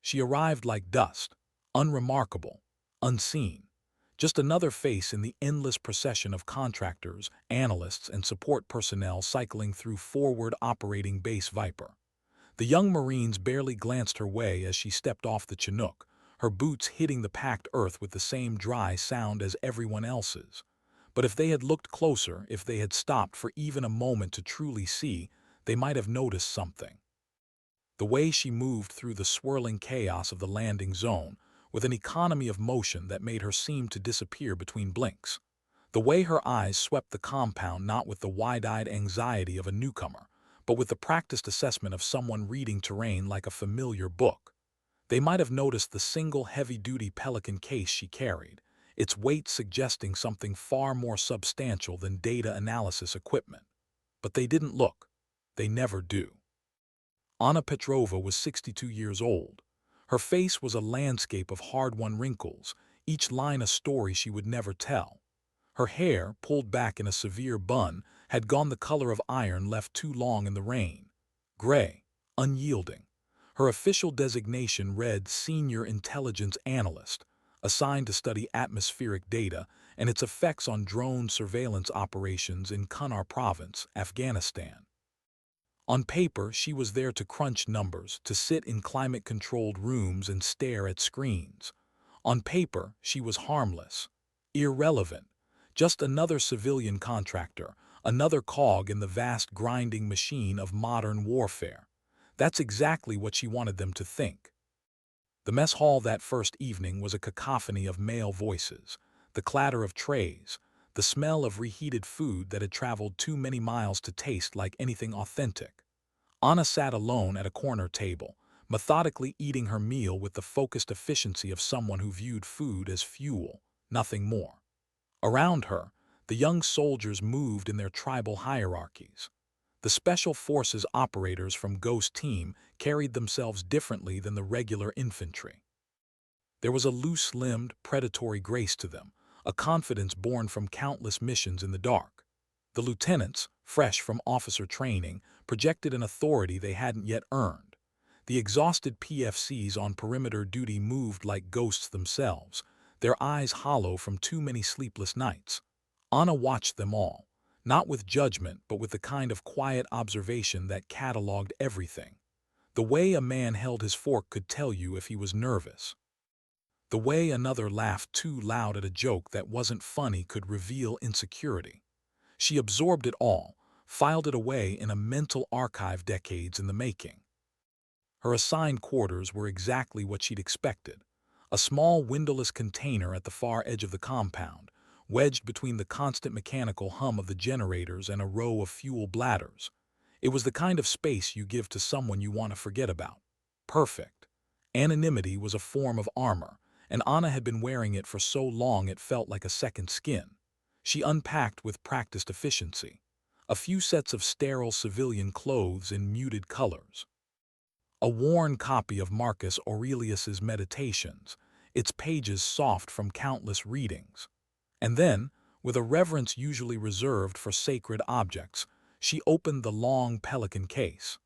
She arrived like dust, unremarkable, unseen. Just another face in the endless procession of contractors, analysts, and support personnel cycling through forward operating base Viper. The young Marines barely glanced her way as she stepped off the Chinook, her boots hitting the packed earth with the same dry sound as everyone else's. But if they had looked closer, if they had stopped for even a moment to truly see, they might have noticed something. The way she moved through the swirling chaos of the landing zone, with an economy of motion that made her seem to disappear between blinks. The way her eyes swept the compound not with the wide-eyed anxiety of a newcomer, but with the practiced assessment of someone reading terrain like a familiar book. They might have noticed the single heavy-duty Pelican case she carried, its weight suggesting something far more substantial than data analysis equipment. But they didn't look. They never do. Anna Petrova was 62 years old. Her face was a landscape of hard-won wrinkles, each line a story she would never tell. Her hair, pulled back in a severe bun, had gone the color of iron left too long in the rain. Gray, unyielding. Her official designation read Senior Intelligence Analyst, assigned to study atmospheric data and its effects on drone surveillance operations in Kunar Province, Afghanistan. On paper, she was there to crunch numbers, to sit in climate-controlled rooms and stare at screens. On paper, she was harmless, irrelevant, just another civilian contractor, another cog in the vast grinding machine of modern warfare. That's exactly what she wanted them to think. The mess hall that first evening was a cacophony of male voices, the clatter of trays, the smell of reheated food that had traveled too many miles to taste like anything authentic. Anna sat alone at a corner table, methodically eating her meal with the focused efficiency of someone who viewed food as fuel, nothing more. Around her, the young soldiers moved in their tribal hierarchies. The Special Forces operators from Ghost Team carried themselves differently than the regular infantry. There was a loose-limbed, predatory grace to them, a confidence born from countless missions in the dark. The lieutenants, fresh from officer training, projected an authority they hadn't yet earned. The exhausted PFCs on perimeter duty moved like ghosts themselves, their eyes hollow from too many sleepless nights. Anna watched them all, not with judgment but with the kind of quiet observation that cataloged everything. The way a man held his fork could tell you if he was nervous. The way another laughed too loud at a joke that wasn't funny could reveal insecurity. She absorbed it all, filed it away in a mental archive decades in the making. Her assigned quarters were exactly what she'd expected. A small windowless container at the far edge of the compound, wedged between the constant mechanical hum of the generators and a row of fuel bladders. It was the kind of space you give to someone you want to forget about. Perfect. Anonymity was a form of armor, and Anna had been wearing it for so long it felt like a second skin. She unpacked with practiced efficiency. A few sets of sterile civilian clothes in muted colors. A worn copy of Marcus Aurelius's Meditations, its pages soft from countless readings. And then, with a reverence usually reserved for sacred objects, she opened the long Pelican case.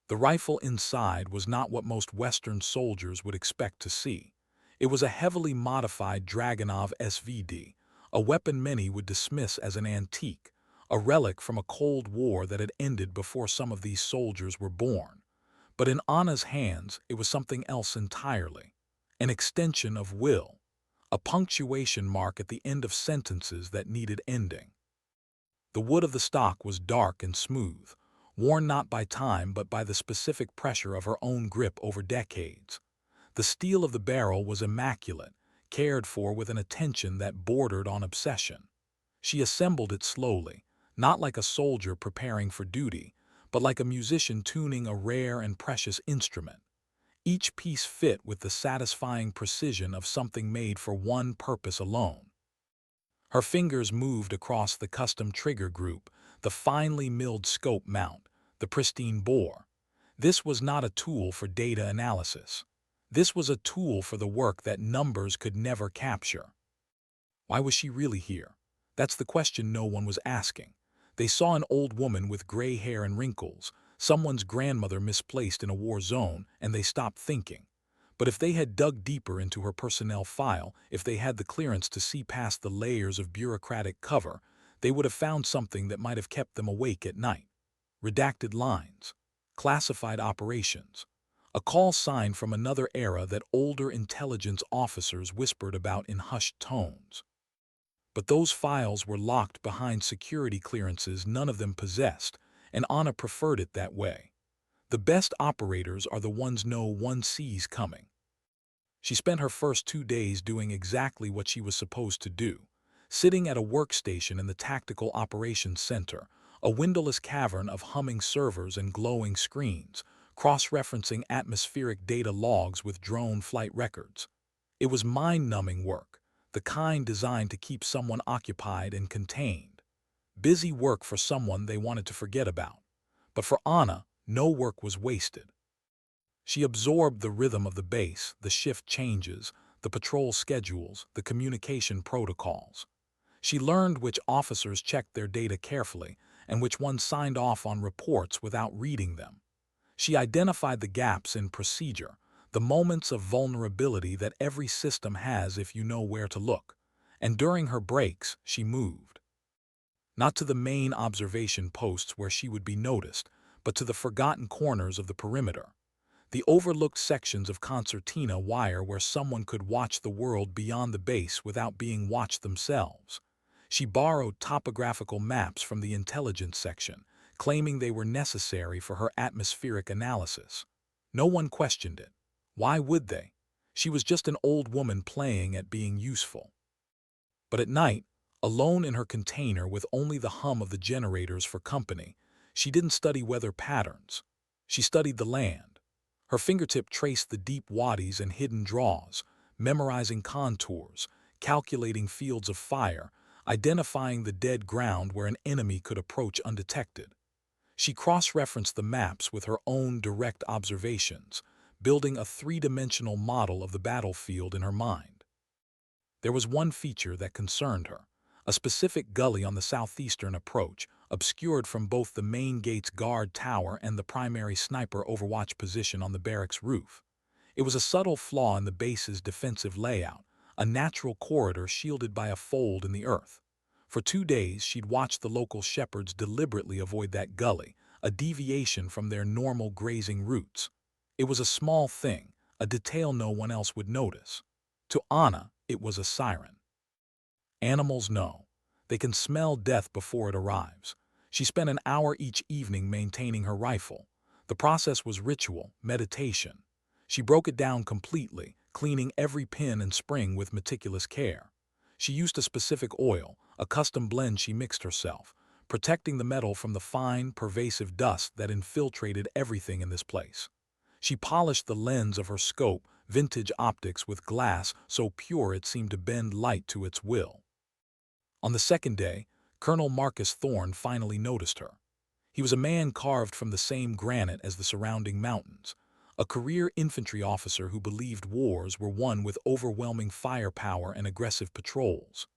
The rifle inside was not what most Western soldiers would expect to see. It was a heavily modified Dragunov SVD, a weapon many would dismiss as an antique, a relic from a Cold War that had ended before some of these soldiers were born. But in Anna's hands, it was something else entirely. An extension of will. A punctuation mark at the end of sentences that needed ending. The wood of the stock was dark and smooth, worn not by time but by the specific pressure of her own grip over decades. The steel of the barrel was immaculate, cared for with an attention that bordered on obsession. She assembled it slowly, not like a soldier preparing for duty, but like a musician tuning a rare and precious instrument. Each piece fit with the satisfying precision of something made for one purpose alone. Her fingers moved across the custom trigger group, the finely milled scope mount, the pristine bore. This was not a tool for data analysis. This was a tool for the work that numbers could never capture. Why was she really here? That's the question no one was asking. They saw an old woman with gray hair and wrinkles, someone's grandmother misplaced in a war zone, and they stopped thinking. But if they had dug deeper into her personnel file, if they had the clearance to see past the layers of bureaucratic cover, they would have found something that might have kept them awake at night. Redacted lines, classified operations, a call sign from another era that older intelligence officers whispered about in hushed tones. But those files were locked behind security clearances none of them possessed, and Anna preferred it that way. The best operators are the ones no one sees coming. She spent her first 2 days doing exactly what she was supposed to do, sitting at a workstation in the Tactical Operations Center, a windowless cavern of humming servers and glowing screens, cross-referencing atmospheric data logs with drone flight records. It was mind-numbing work, the kind designed to keep someone occupied and contained. Busy work for someone they wanted to forget about. But for Anna, no work was wasted. She absorbed the rhythm of the base, the shift changes, the patrol schedules, the communication protocols. She learned which officers checked their data carefully and which ones signed off on reports without reading them. She identified the gaps in procedure, the moments of vulnerability that every system has if you know where to look. And during her breaks, she moved. Not to the main observation posts where she would be noticed, but to the forgotten corners of the perimeter. The overlooked sections of concertina wire where someone could watch the world beyond the base without being watched themselves. She borrowed topographical maps from the intelligence section, claiming they were necessary for her atmospheric analysis. No one questioned it. Why would they? She was just an old woman playing at being useful. But at night, alone in her container with only the hum of the generators for company, she didn't study weather patterns. She studied the land. Her fingertip traced the deep wadis and hidden draws, memorizing contours, calculating fields of fire, identifying the dead ground where an enemy could approach undetected. She cross-referenced the maps with her own direct observations, building a three-dimensional model of the battlefield in her mind. There was one feature that concerned her, a specific gully on the southeastern approach, obscured from both the main gate's guard tower and the primary sniper overwatch position on the barracks roof. It was a subtle flaw in the base's defensive layout, a natural corridor shielded by a fold in the earth. For 2 days, she'd watched the local shepherds deliberately avoid that gully, a deviation from their normal grazing routes. It was a small thing, a detail no one else would notice. To Anna, it was a siren. Animals know. They can smell death before it arrives. She spent an hour each evening maintaining her rifle. The process was ritual, meditation. She broke it down completely, cleaning every pin and spring with meticulous care. She used a specific oil, a custom blend she mixed herself, protecting the metal from the fine, pervasive dust that infiltrated everything in this place. She polished the lens of her scope, vintage optics with glass so pure it seemed to bend light to its will. On the second day, Colonel Marcus Thorne finally noticed her. He was a man carved from the same granite as the surrounding mountains, a career infantry officer who believed wars were won with overwhelming firepower and aggressive patrols.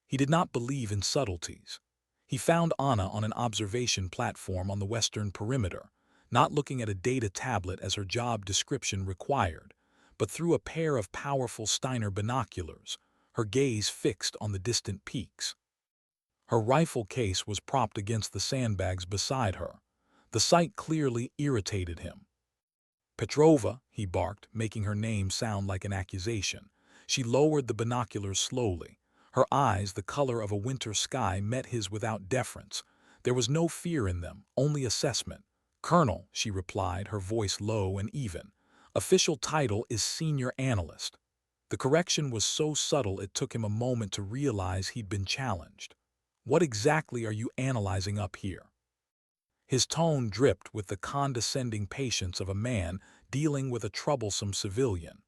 He did not believe in subtleties. He found Anna on an observation platform on the western perimeter, not looking at a data tablet as her job description required, but through a pair of powerful Steiner binoculars, her gaze fixed on the distant peaks. Her rifle case was propped against the sandbags beside her. The sight clearly irritated him. "Petrova," he barked, making her name sound like an accusation. She lowered the binoculars slowly. Her eyes, the color of a winter sky, met his without deference. There was no fear in them, only assessment. "Colonel," she replied, her voice low and even. "Official title is senior analyst." The correction was so subtle it took him a moment to realize he'd been challenged. "What exactly are you analyzing up here?" His tone dripped with the condescending patience of a man dealing with a troublesome civilian.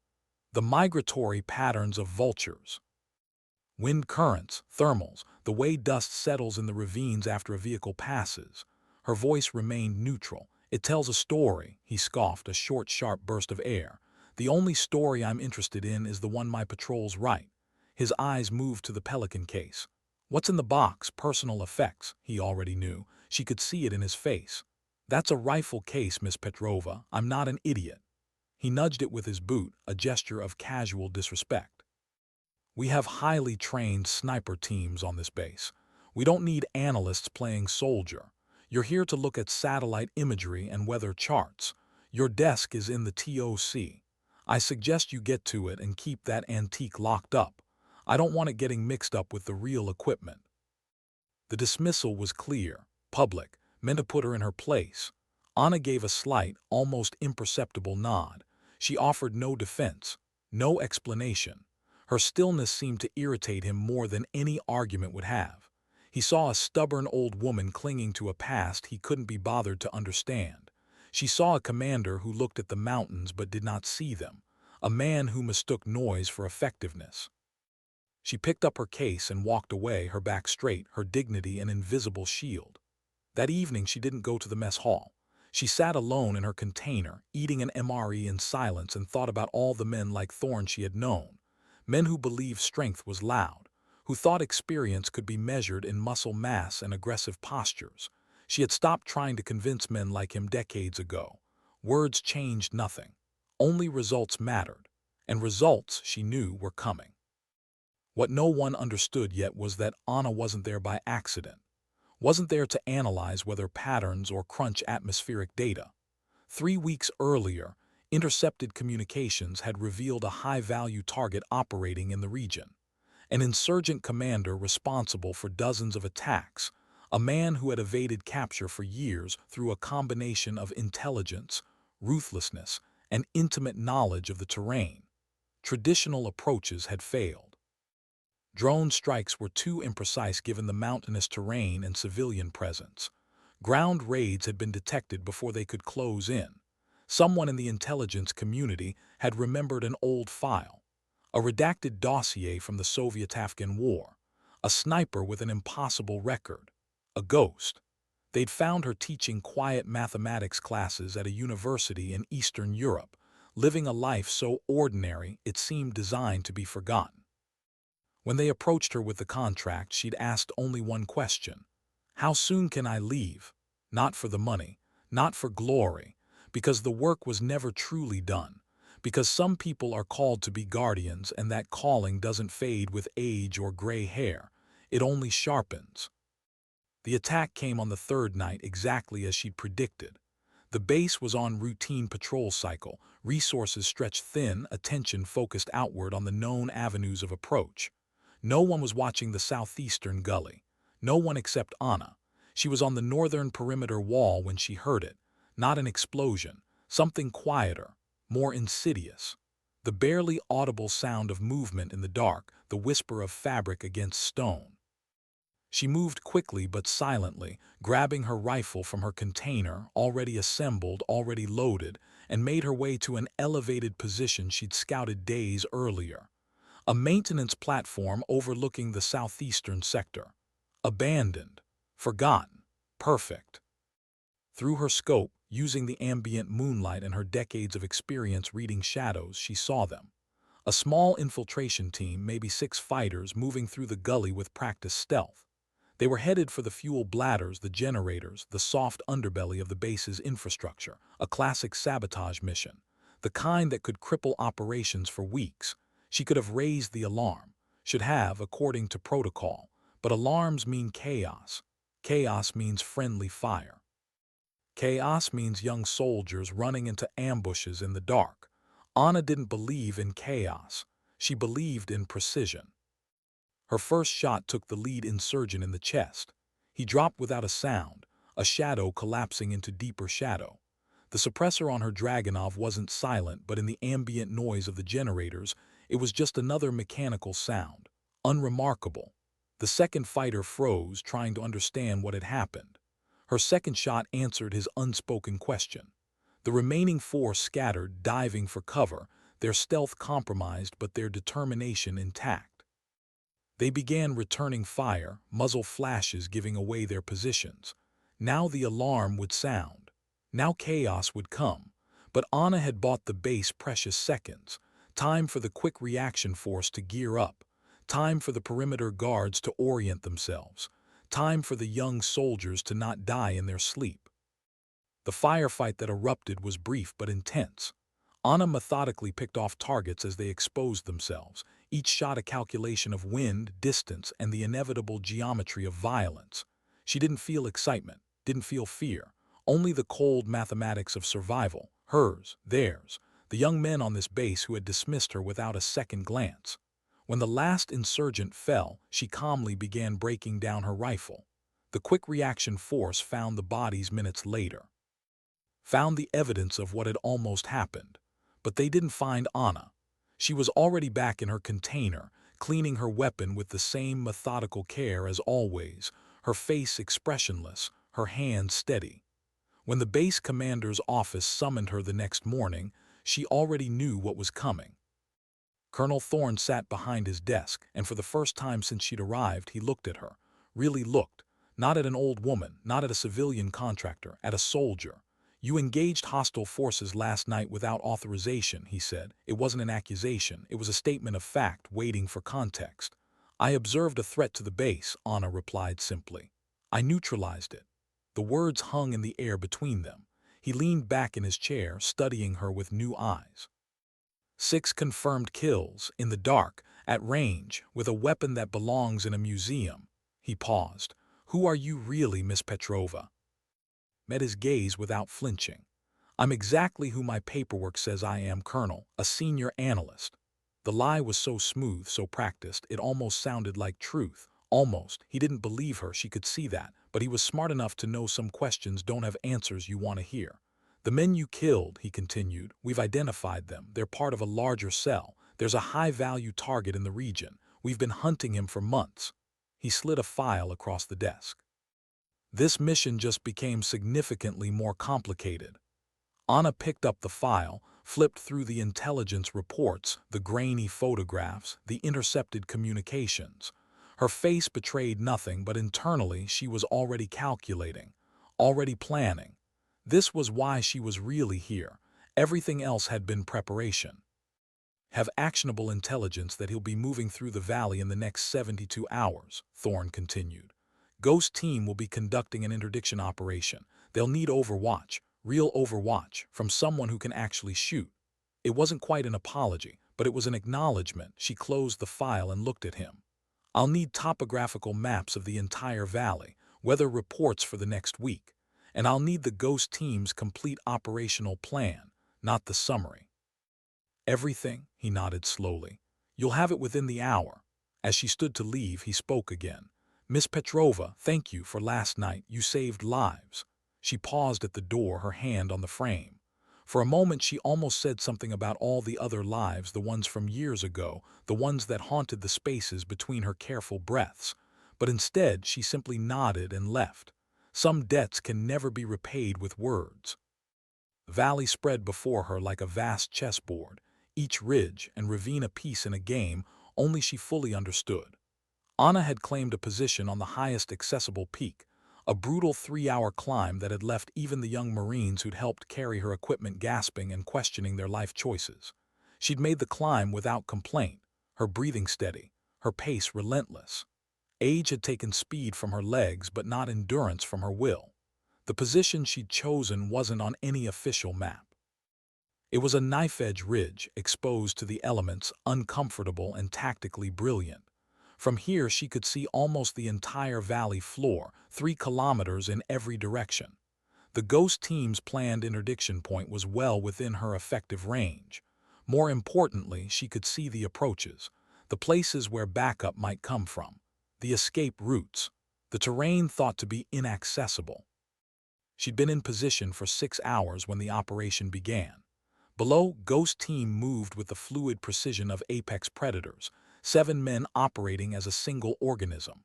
"The migratory patterns of vultures. Wind currents, thermals, the way dust settles in the ravines after a vehicle passes." Her voice remained neutral. "It tells a story," he scoffed, a short, sharp burst of air. "The only story I'm interested in is the one my patrols write." His eyes moved to the Pelican case. "What's in the box? Personal effects," he already knew. She could see it in his face. "That's a rifle case, Miss Petrova. I'm not an idiot." He nudged it with his boot, a gesture of casual disrespect. We have highly trained sniper teams on this base. We don't need analysts playing soldier. You're here to look at satellite imagery and weather charts. Your desk is in the TOC. I suggest you get to it and keep that antique locked up. I don't want it getting mixed up with the real equipment. The dismissal was clear, public, meant to put her in her place. Anna gave a slight, almost imperceptible nod. She offered no defense, no explanation. Her stillness seemed to irritate him more than any argument would have. He saw a stubborn old woman clinging to a past he couldn't be bothered to understand. She saw a commander who looked at the mountains but did not see them, a man who mistook noise for effectiveness. She picked up her case and walked away, her back straight, her dignity an invisible shield. That evening she didn't go to the mess hall. She sat alone in her container, eating an MRE in silence, and thought about all the men like Thorne she had known. Men who believed strength was loud, who thought experience could be measured in muscle mass and aggressive postures. She had stopped trying to convince men like him decades ago. Words changed nothing. Only results mattered, and results, she knew, were coming. What no one understood yet was that Anna wasn't there by accident, wasn't there to analyze weather patterns or crunch atmospheric data. 3 weeks earlier, intercepted communications had revealed a high-value target operating in the region. An insurgent commander responsible for dozens of attacks, a man who had evaded capture for years through a combination of intelligence, ruthlessness, and intimate knowledge of the terrain. Traditional approaches had failed. Drone strikes were too imprecise given the mountainous terrain and civilian presence. Ground raids had been detected before they could close in. Someone in the intelligence community had remembered an old file, a redacted dossier from the Soviet-Afghan War, a sniper with an impossible record, a ghost. They'd found her teaching quiet mathematics classes at a university in Eastern Europe, living a life so ordinary it seemed designed to be forgotten. When they approached her with the contract, she'd asked only one question. How soon can I leave? Not for the money, not for glory, because the work was never truly done, because some people are called to be guardians and that calling doesn't fade with age or gray hair, it only sharpens. The attack came on the third night exactly as she'd predicted. The base was on routine patrol cycle, resources stretched thin, attention focused outward on the known avenues of approach. No one was watching the southeastern gully. No one except Anna. She was on the northern perimeter wall when she heard it. Not an explosion. Something quieter, more insidious. The barely audible sound of movement in the dark, the whisper of fabric against stone. She moved quickly but silently, grabbing her rifle from her container, already assembled, already loaded, and made her way to an elevated position she'd scouted days earlier. A maintenance platform overlooking the southeastern sector. Abandoned. Forgotten. Perfect. Through her scope, using the ambient moonlight and her decades of experience reading shadows, she saw them. A small infiltration team, maybe 6 fighters, moving through the gully with practiced stealth. They were headed for the fuel bladders, the generators, the soft underbelly of the base's infrastructure, a classic sabotage mission, the kind that could cripple operations for weeks. She could have raised the alarm, should have, according to protocol, but alarms mean chaos. Chaos means friendly fire. Chaos means young soldiers running into ambushes in the dark. Anna didn't believe in chaos. She believed in precision. Her first shot took the lead insurgent in the chest. He dropped without a sound, a shadow collapsing into deeper shadow. The suppressor on her Dragunov wasn't silent, but in the ambient noise of the generators, it was just another mechanical sound, unremarkable. The second fighter froze, trying to understand what had happened. Her second shot answered his unspoken question. The remaining 4 scattered, diving for cover, their stealth compromised but their determination intact. They began returning fire, muzzle flashes giving away their positions. Now the alarm would sound. Now chaos would come. But Anna had bought the base precious seconds. Time for the quick reaction force to gear up. Time for the perimeter guards to orient themselves. Time for the young soldiers to not die in their sleep. The firefight that erupted was brief but intense. Anna methodically picked off targets as they exposed themselves, each shot a calculation of wind, distance, and the inevitable geometry of violence. She didn't feel excitement, didn't feel fear, only the cold mathematics of survival, hers, theirs, the young men on this base who had dismissed her without a second glance. When the last insurgent fell, she calmly began breaking down her rifle. The quick reaction force found the bodies minutes later, found the evidence of what had almost happened. But they didn't find Anna. She was already back in her container, cleaning her weapon with the same methodical care as always, her face expressionless, her hands steady. When the base commander's office summoned her the next morning, she already knew what was coming. Colonel Thorne sat behind his desk, and for the first time since she'd arrived, he looked at her. Really looked. Not at an old woman, not at a civilian contractor, at a soldier. "You engaged hostile forces last night without authorization," he said. "It wasn't an accusation, it was a statement of fact waiting for context." "I observed a threat to the base," Anna replied simply. "I neutralized it." The words hung in the air between them. He leaned back in his chair, studying her with new eyes. 6 confirmed kills, in the dark, at range, with a weapon that belongs in a museum. He paused. "Who are you really, Miss Petrova?" Met his gaze without flinching. "I'm exactly who my paperwork says I am, Colonel, a senior analyst." The lie was so smooth, so practiced, it almost sounded like truth. Almost. He didn't believe her, she could see that, but he was smart enough to know some questions don't have answers you want to hear. "The men you killed," he continued, "we've identified them. They're part of a larger cell. There's a high-value target in the region. We've been hunting him for months." He slid a file across the desk. This mission just became significantly more complicated. Anna picked up the file, flipped through the intelligence reports, the grainy photographs, the intercepted communications. Her face betrayed nothing, but internally she was already calculating, already planning. This was why she was really here. Everything else had been preparation. "Have actionable intelligence that he'll be moving through the valley in the next 72 hours, Thorne continued. "Ghost team will be conducting an interdiction operation. They'll need overwatch, real overwatch, from someone who can actually shoot." It wasn't quite an apology, but it was an acknowledgement. She closed the file and looked at him. "I'll need topographical maps of the entire valley, weather reports for the next week. And I'll need the Ghost team's complete operational plan, not the summary." "Everything?" He nodded slowly. "You'll have it within the hour." As she stood to leave, he spoke again. "Miss Petrova, thank you for last night. You saved lives." She paused at the door, her hand on the frame. For a moment she almost said something about all the other lives, the ones from years ago, the ones that haunted the spaces between her careful breaths. But instead she simply nodded and left. Some debts can never be repaid with words. The valley spread before her like a vast chessboard, each ridge and ravine a piece in a game only she fully understood. Anna had claimed a position on the highest accessible peak, a brutal 3-hour climb that had left even the young Marines who'd helped carry her equipment gasping and questioning their life choices. She'd made the climb without complaint, her breathing steady, her pace relentless. Age had taken speed from her legs, but not endurance from her will. The position she'd chosen wasn't on any official map. It was a knife-edge ridge, exposed to the elements, uncomfortable and tactically brilliant. From here she could see almost the entire valley floor, 3 kilometers in every direction. The Ghost team's planned interdiction point was well within her effective range. More importantly, she could see the approaches, the places where backup might come from, the escape routes, the terrain thought to be inaccessible. She'd been in position for 6 hours when the operation began. Below, Ghost team moved with the fluid precision of apex predators, 7 men operating as a single organism.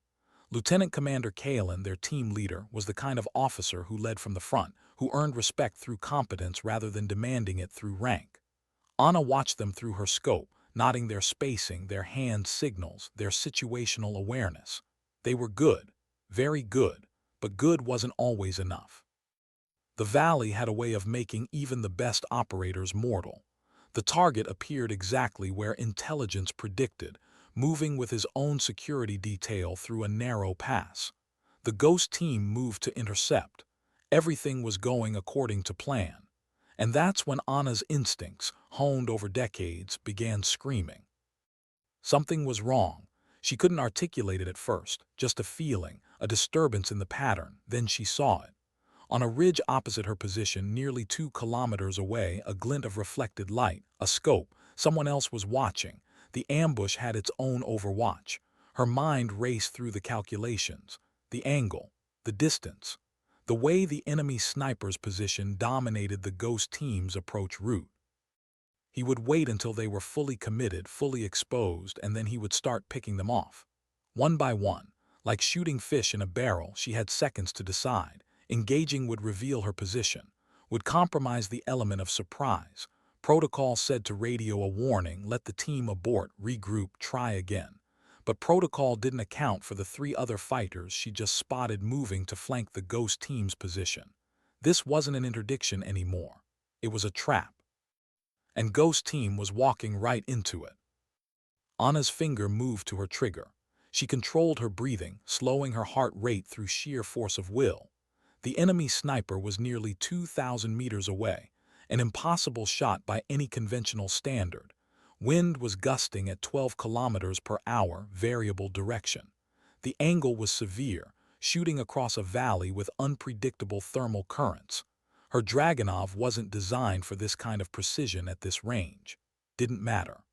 Lieutenant Commander Kalin, their team leader, was the kind of officer who led from the front, who earned respect through competence rather than demanding it through rank. Anna watched them through her scope, noting their spacing, their hand signals, their situational awareness. They were good, very good, but good wasn't always enough. The valley had a way of making even the best operators mortal. The target appeared exactly where intelligence predicted, moving with his own security detail through a narrow pass. The Ghost team moved to intercept. Everything was going according to plan. And that's when Anna's instincts, honed over decades, began screaming. Something was wrong. She couldn't articulate it at first, just a feeling, a disturbance in the pattern. Then she saw it. On a ridge opposite her position, nearly 2 kilometers away, a glint of reflected light, a scope. Someone else was watching. The ambush had its own overwatch. Her mind raced through the calculations. The angle, the distance, the way the enemy sniper's position dominated the ghost team's approach route. He would wait until they were fully committed, fully exposed, and then he would start picking them off. One by one, like shooting fish in a barrel, she had seconds to decide. Engaging would reveal her position, would compromise the element of surprise. Protocol said to radio a warning, let the team abort, regroup, try again. But protocol didn't account for the 3 other fighters she just spotted moving to flank the ghost team's position. This wasn't an interdiction anymore. It was a trap. And ghost team was walking right into it. Anna's finger moved to her trigger. She controlled her breathing, slowing her heart rate through sheer force of will. The enemy sniper was nearly 2,000 meters away, an impossible shot by any conventional standard. Wind was gusting at 12 kilometers per hour, variable direction. The angle was severe, shooting across a valley with unpredictable thermal currents. Her Dragunov wasn't designed for this kind of precision at this range. Didn't matter.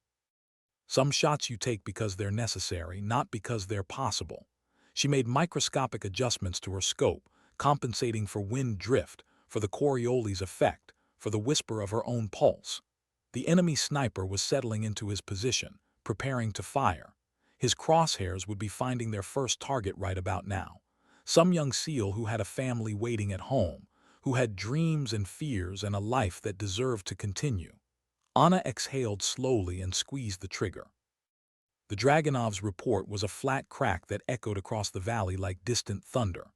Some shots you take because they're necessary, not because they're possible. She made microscopic adjustments to her scope, compensating for wind drift, for the Coriolis effect, for the whisper of her own pulse. The enemy sniper was settling into his position, preparing to fire. His crosshairs would be finding their first target right about now. Some young SEAL who had a family waiting at home, who had dreams and fears and a life that deserved to continue. Anna exhaled slowly and squeezed the trigger. The Dragunov's report was a flat crack that echoed across the valley like distant thunder.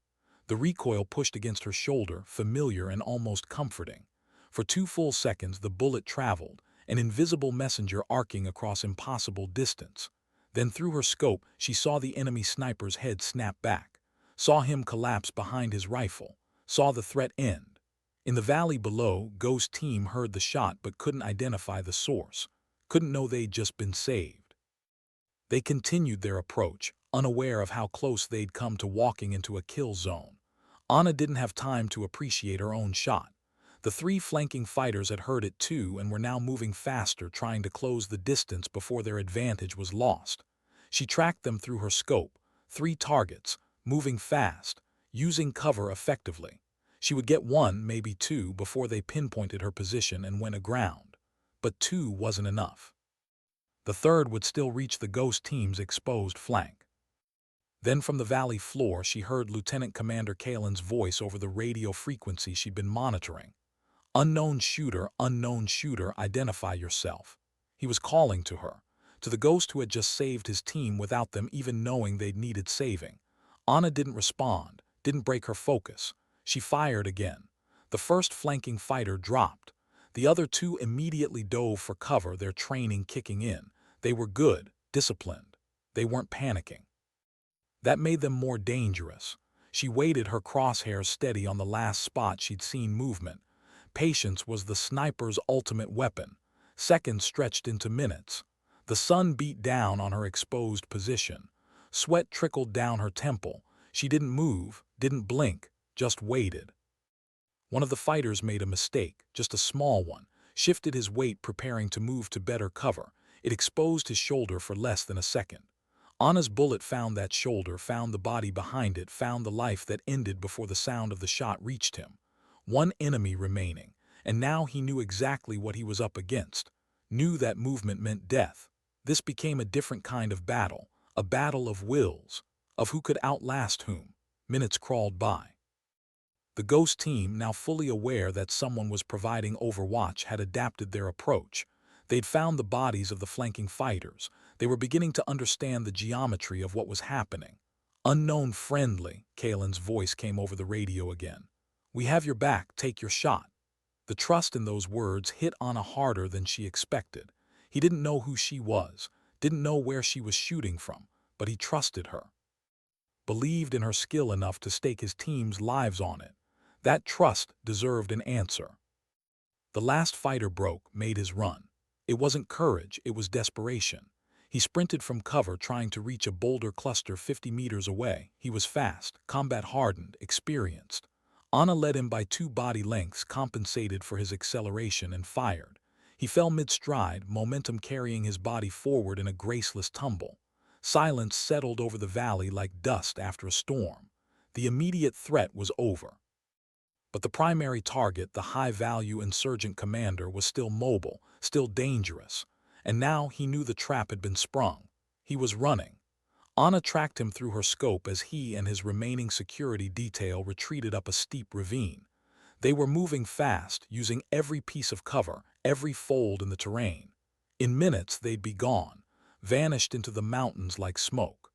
The recoil pushed against her shoulder, familiar and almost comforting. For 2 full seconds the bullet traveled, an invisible messenger arcing across impossible distance. Then through her scope she saw the enemy sniper's head snap back, saw him collapse behind his rifle, saw the threat end. In the valley below, Ghost Team heard the shot but couldn't identify the source, couldn't know they'd just been saved. They continued their approach, unaware of how close they'd come to walking into a kill zone. Anna didn't have time to appreciate her own shot. The 3 flanking fighters had heard it too and were now moving faster, trying to close the distance before their advantage was lost. She tracked them through her scope, 3 targets, moving fast, using cover effectively. She would get 1, maybe 2, before they pinpointed her position and went aground. But 2 wasn't enough. The 3rd would still reach the ghost team's exposed flank. Then from the valley floor she heard Lieutenant Commander Kalen's voice over the radio frequency she'd been monitoring. Unknown shooter, identify yourself. He was calling to her, to the ghost who had just saved his team without them even knowing they'd needed saving. Anna didn't respond, didn't break her focus. She fired again. The first flanking fighter dropped. The other 2 immediately dove for cover, their training kicking in. They were good, disciplined. They weren't panicking. That made them more dangerous. She waited, her crosshairs steady on the last spot she'd seen movement. Patience was the sniper's ultimate weapon. Seconds stretched into minutes. The sun beat down on her exposed position. Sweat trickled down her temple. She didn't move, didn't blink, just waited. One of the fighters made a mistake, just a small one, shifted his weight preparing to move to better cover. It exposed his shoulder for less than a second. Anna's bullet found that shoulder, found the body behind it, found the life that ended before the sound of the shot reached him. 1 enemy remaining, and now he knew exactly what he was up against, knew that movement meant death. This became a different kind of battle, a battle of wills, of who could outlast whom. Minutes crawled by. The ghost team, now fully aware that someone was providing overwatch, had adapted their approach. They'd found the bodies of the flanking fighters. They were beginning to understand the geometry of what was happening. Unknown friendly, Kalen's voice came over the radio again. We have your back, take your shot. The trust in those words hit Anna harder than she expected. He didn't know who she was, didn't know where she was shooting from, but he trusted her. Believed in her skill enough to stake his team's lives on it. That trust deserved an answer. The last fighter broke, made his run. It wasn't courage, it was desperation. He sprinted from cover trying to reach a boulder cluster 50 meters away. He was fast, combat-hardened, experienced. Anna led him by 2 body lengths, compensated for his acceleration, and fired. He fell mid-stride, momentum carrying his body forward in a graceless tumble. Silence settled over the valley like dust after a storm. The immediate threat was over. But the primary target, the high-value insurgent commander, was still mobile, still dangerous. And now he knew the trap had been sprung. He was running. Anna tracked him through her scope as he and his remaining security detail retreated up a steep ravine. They were moving fast, using every piece of cover, every fold in the terrain. In minutes, they'd be gone, vanished into the mountains like smoke.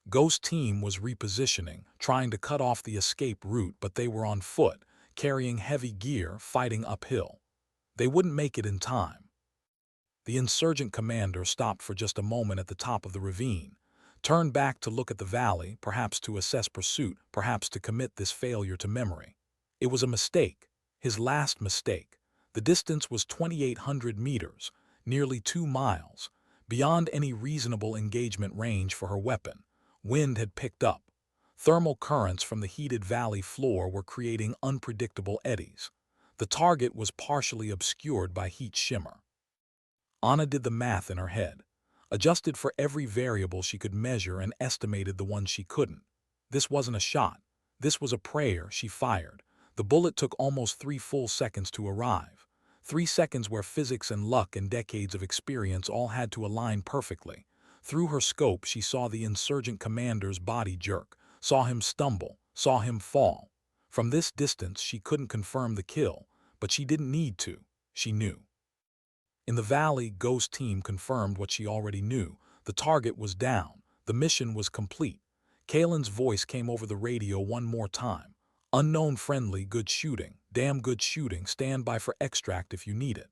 Ghost Team was repositioning, trying to cut off the escape route, but they were on foot, carrying heavy gear, fighting uphill. They wouldn't make it in time. The insurgent commander stopped for just a moment at the top of the ravine, turned back to look at the valley, perhaps to assess pursuit, perhaps to commit this failure to memory. It was a mistake, his last mistake. The distance was 2,800 meters, nearly 2 miles, beyond any reasonable engagement range for her weapon. Wind had picked up. Thermal currents from the heated valley floor were creating unpredictable eddies. The target was partially obscured by heat shimmer. Anna did the math in her head, adjusted for every variable she could measure and estimated the one she couldn't. This wasn't a shot. This was a prayer. She fired. The bullet took almost 3 full seconds to arrive. 3 seconds where physics and luck and decades of experience all had to align perfectly. Through her scope, she saw the insurgent commander's body jerk, saw him stumble, saw him fall. From this distance, she couldn't confirm the kill, but she didn't need to. She knew. In the valley, Ghost Team confirmed what she already knew. The target was down. The mission was complete. Kalen's voice came over the radio one more time. Unknown friendly, good shooting. Damn good shooting. Stand by for extract if you need it.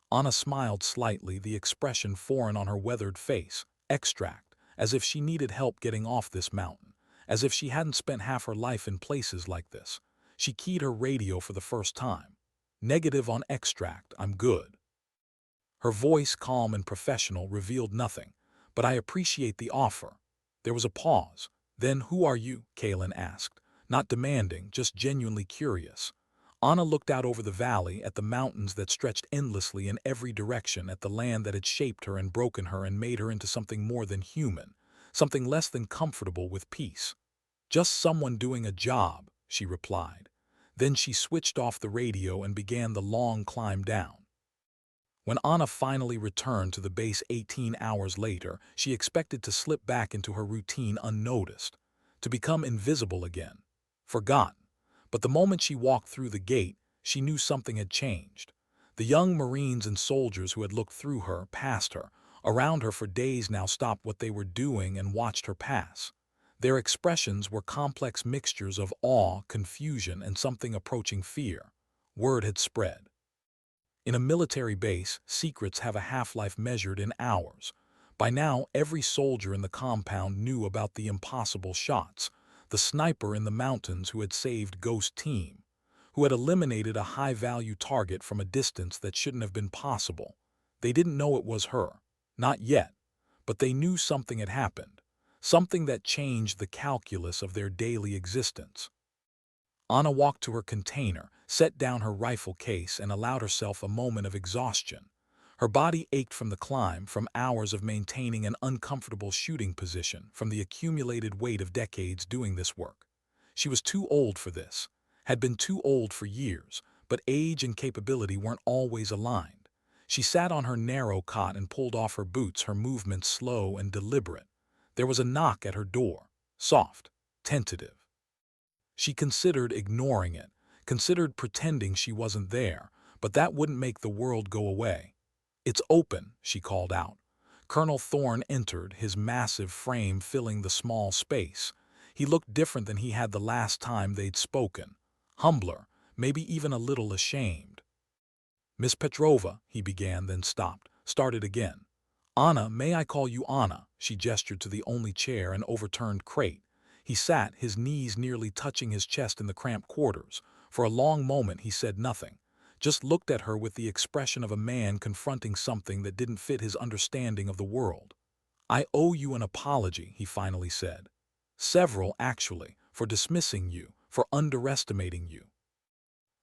Anna smiled slightly, the expression foreign on her weathered face. Extract, as if she needed help getting off this mountain, as if she hadn't spent half her life in places like this. She keyed her radio for the first time. Negative on extract, I'm good. Her voice, calm and professional, revealed nothing, but I appreciate the offer. There was a pause. Then, who are you? Kalen asked, not demanding, just genuinely curious. Anna looked out over the valley, at the mountains that stretched endlessly in every direction, at the land that had shaped her and broken her and made her into something more than human, something less than comfortable with peace. Just someone doing a job, she replied. Then she switched off the radio and began the long climb down. When Anna finally returned to the base 18 hours later, she expected to slip back into her routine unnoticed, to become invisible again, forgotten. But the moment she walked through the gate, she knew something had changed. The young Marines and soldiers who had looked through her, past her, around her for days now stopped what they were doing and watched her pass. Their expressions were complex mixtures of awe, confusion, and something approaching fear. Word had spread. In a military base, secrets have a half-life measured in hours. By now, every soldier in the compound knew about the impossible shots, the sniper in the mountains who had saved Ghost Team, who had eliminated a high-value target from a distance that shouldn't have been possible. They didn't know it was her. Not yet. But they knew something had happened. Something that changed the calculus of their daily existence. Anna walked to her container, set down her rifle case, and allowed herself a moment of exhaustion. Her body ached from the climb, from hours of maintaining an uncomfortable shooting position, from the accumulated weight of decades doing this work. She was too old for this, had been too old for years, but age and capability weren't always aligned. She sat on her narrow cot and pulled off her boots, her movements slow and deliberate. There was a knock at her door, soft, tentative. She considered ignoring it, considered pretending she wasn't there, but that wouldn't make the world go away. "It's open," she called out. Colonel Thorne entered, his massive frame filling the small space. He looked different than he had the last time they'd spoken. Humbler, maybe even a little ashamed. "Miss Petrova," he began, then stopped, started again. "Anna, may I call you Anna?" She gestured to the only chair, an overturned crate. He sat, his knees nearly touching his chest in the cramped quarters. For a long moment he said nothing, just looked at her with the expression of a man confronting something that didn't fit his understanding of the world. "I owe you an apology," he finally said. "Several, actually, for dismissing you, for underestimating you,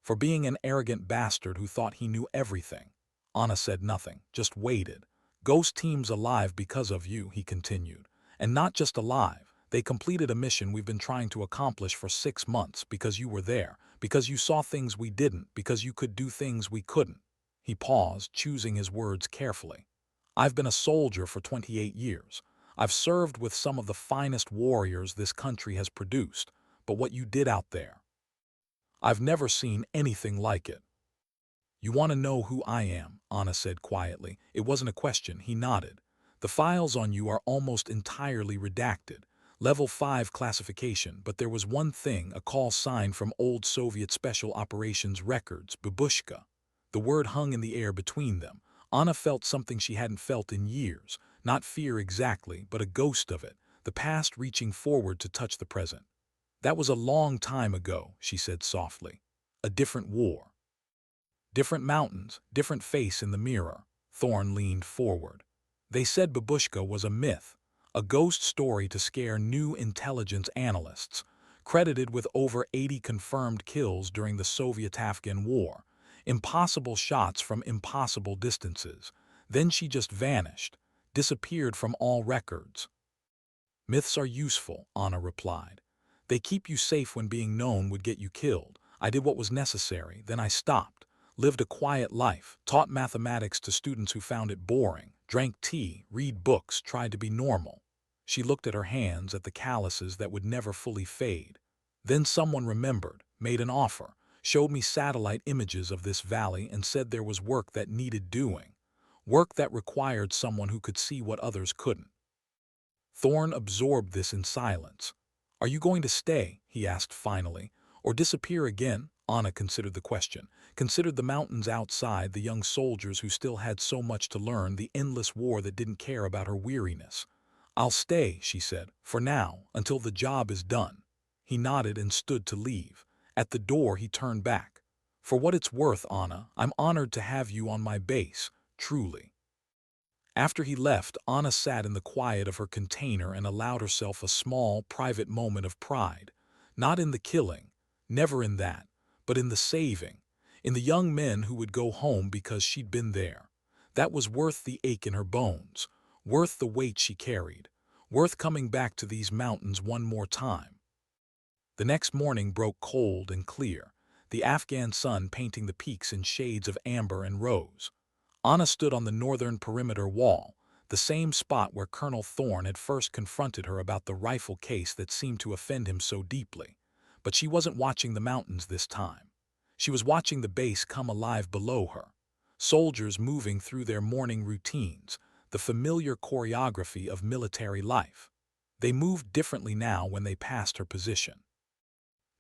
for being an arrogant bastard who thought he knew everything." Anna said nothing, just waited. "Ghost team's alive because of you," he continued. "And not just alive. They completed a mission we've been trying to accomplish for 6 months because you were there, because you saw things we didn't, because you could do things we couldn't." He paused, choosing his words carefully. "I've been a soldier for 28 years. I've served with some of the finest warriors this country has produced, but what you did out there, I've never seen anything like it." "You want to know who I am?" Anna said quietly. It wasn't a question, he nodded. "The files on you are almost entirely redacted. Level 5 classification, but there was one thing, a call sign from old Soviet Special Operations records, babushka." The word hung in the air between them. Anna felt something she hadn't felt in years. Not fear exactly, but a ghost of it, the past reaching forward to touch the present. "That was a long time ago," she said softly. "A different war. Different mountains, different face in the mirror." Thorne leaned forward. "They said babushka was a myth, a ghost story to scare new intelligence analysts, credited with over 80 confirmed kills during the Soviet-Afghan War, impossible shots from impossible distances. Then she just vanished, disappeared from all records." "Myths are useful," Anna replied. "They keep you safe when being known would get you killed. I did what was necessary, then I stopped. Lived a quiet life, taught mathematics to students who found it boring, drank tea, read books, tried to be normal." She looked at her hands, at the calluses that would never fully fade. "Then someone remembered, made an offer, showed me satellite images of this valley and said there was work that needed doing. Work that required someone who could see what others couldn't." Thorne absorbed this in silence. "Are you going to stay?" he asked finally. "Or disappear again?" Anna considered the question, considered the mountains outside, the young soldiers who still had so much to learn, the endless war that didn't care about her weariness. "I'll stay," she said, "for now, until the job is done." He nodded and stood to leave. At the door he turned back. "For what it's worth, Anna, I'm honored to have you on my base, truly." After he left, Anna sat in the quiet of her container and allowed herself a small, private moment of pride. Not in the killing, never in that, but in the saving, in the young men who would go home because she'd been there. That was worth the ache in her bones, worth the weight she carried, worth coming back to these mountains one more time. The next morning broke cold and clear, the Afghan sun painting the peaks in shades of amber and rose. Anna stood on the northern perimeter wall, the same spot where Colonel Thorne had first confronted her about the rifle case that seemed to offend him so deeply. But she wasn't watching the mountains this time. She was watching the base come alive below her. Soldiers moving through their morning routines, the familiar choreography of military life. They moved differently now when they passed her position.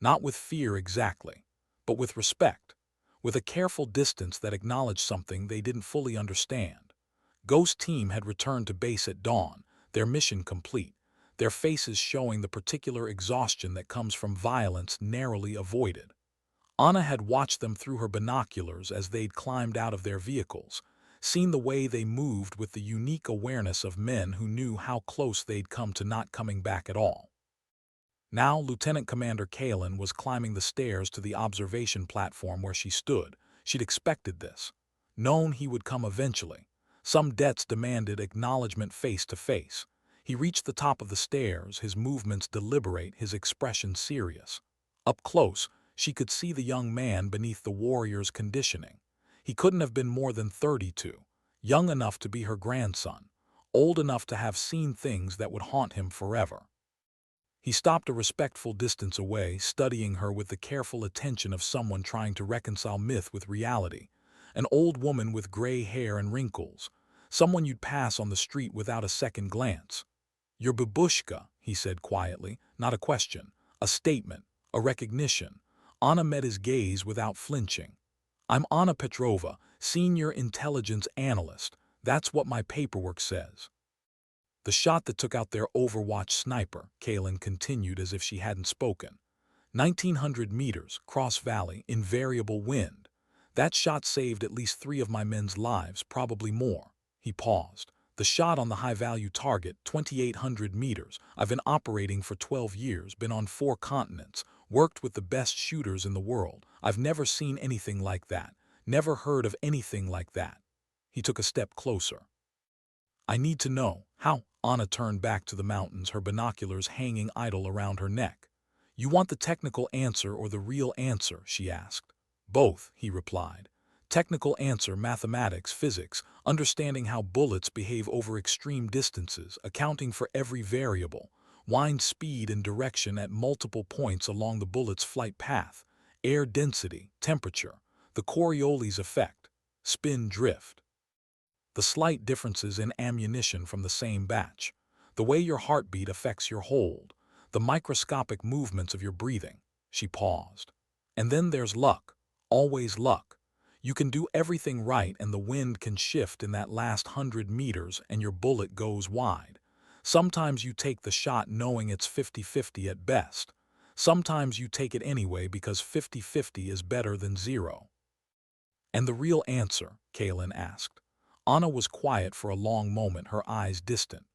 Not with fear exactly, but with respect, with a careful distance that acknowledged something they didn't fully understand. Ghost Team had returned to base at dawn, their mission complete, their faces showing the particular exhaustion that comes from violence narrowly avoided. Anna had watched them through her binoculars as they'd climbed out of their vehicles, seen the way they moved with the unique awareness of men who knew how close they'd come to not coming back at all. Now Lieutenant Commander Kalin was climbing the stairs to the observation platform where she stood. She'd expected this. Known he would come eventually. Some debts demanded acknowledgement face to face. He reached the top of the stairs, his movements deliberate, his expression serious. Up close, she could see the young man beneath the warrior's conditioning. He couldn't have been more than 32, young enough to be her grandson, old enough to have seen things that would haunt him forever. He stopped a respectful distance away, studying her with the careful attention of someone trying to reconcile myth with reality. An old woman with gray hair and wrinkles, someone you'd pass on the street without a second glance. "You're babushka," he said quietly, not a question, a statement, a recognition. Anna met his gaze without flinching. "I'm Anna Petrova, Senior Intelligence Analyst. That's what my paperwork says." "The shot that took out their Overwatch sniper," Kalin continued as if she hadn't spoken. 1,900 meters, cross valley, invariable wind. That shot saved at least 3 of my men's lives, probably more. He paused. The shot on the high-value target, 2,800 meters. I've been operating for 12 years, been on 4 continents, worked with the best shooters in the world. I've never seen anything like that. Never heard of anything like that. He took a step closer. I need to know. How? Anna turned back to the mountains, her binoculars hanging idle around her neck. You want the technical answer or the real answer? She asked. Both, he replied. Technical answer, mathematics, physics, understanding how bullets behave over extreme distances, accounting for every variable, wind speed and direction at multiple points along the bullet's flight path, air density, temperature, the Coriolis effect, spin drift. The slight differences in ammunition from the same batch, the way your heartbeat affects your hold, the microscopic movements of your breathing. She paused. And then there's luck, always luck. You can do everything right and the wind can shift in that last 100 meters and your bullet goes wide. Sometimes you take the shot knowing it's 50-50 at best. Sometimes you take it anyway because 50-50 is better than 0. And the real answer? Kaylin asked. Anna was quiet for a long moment, her eyes distant.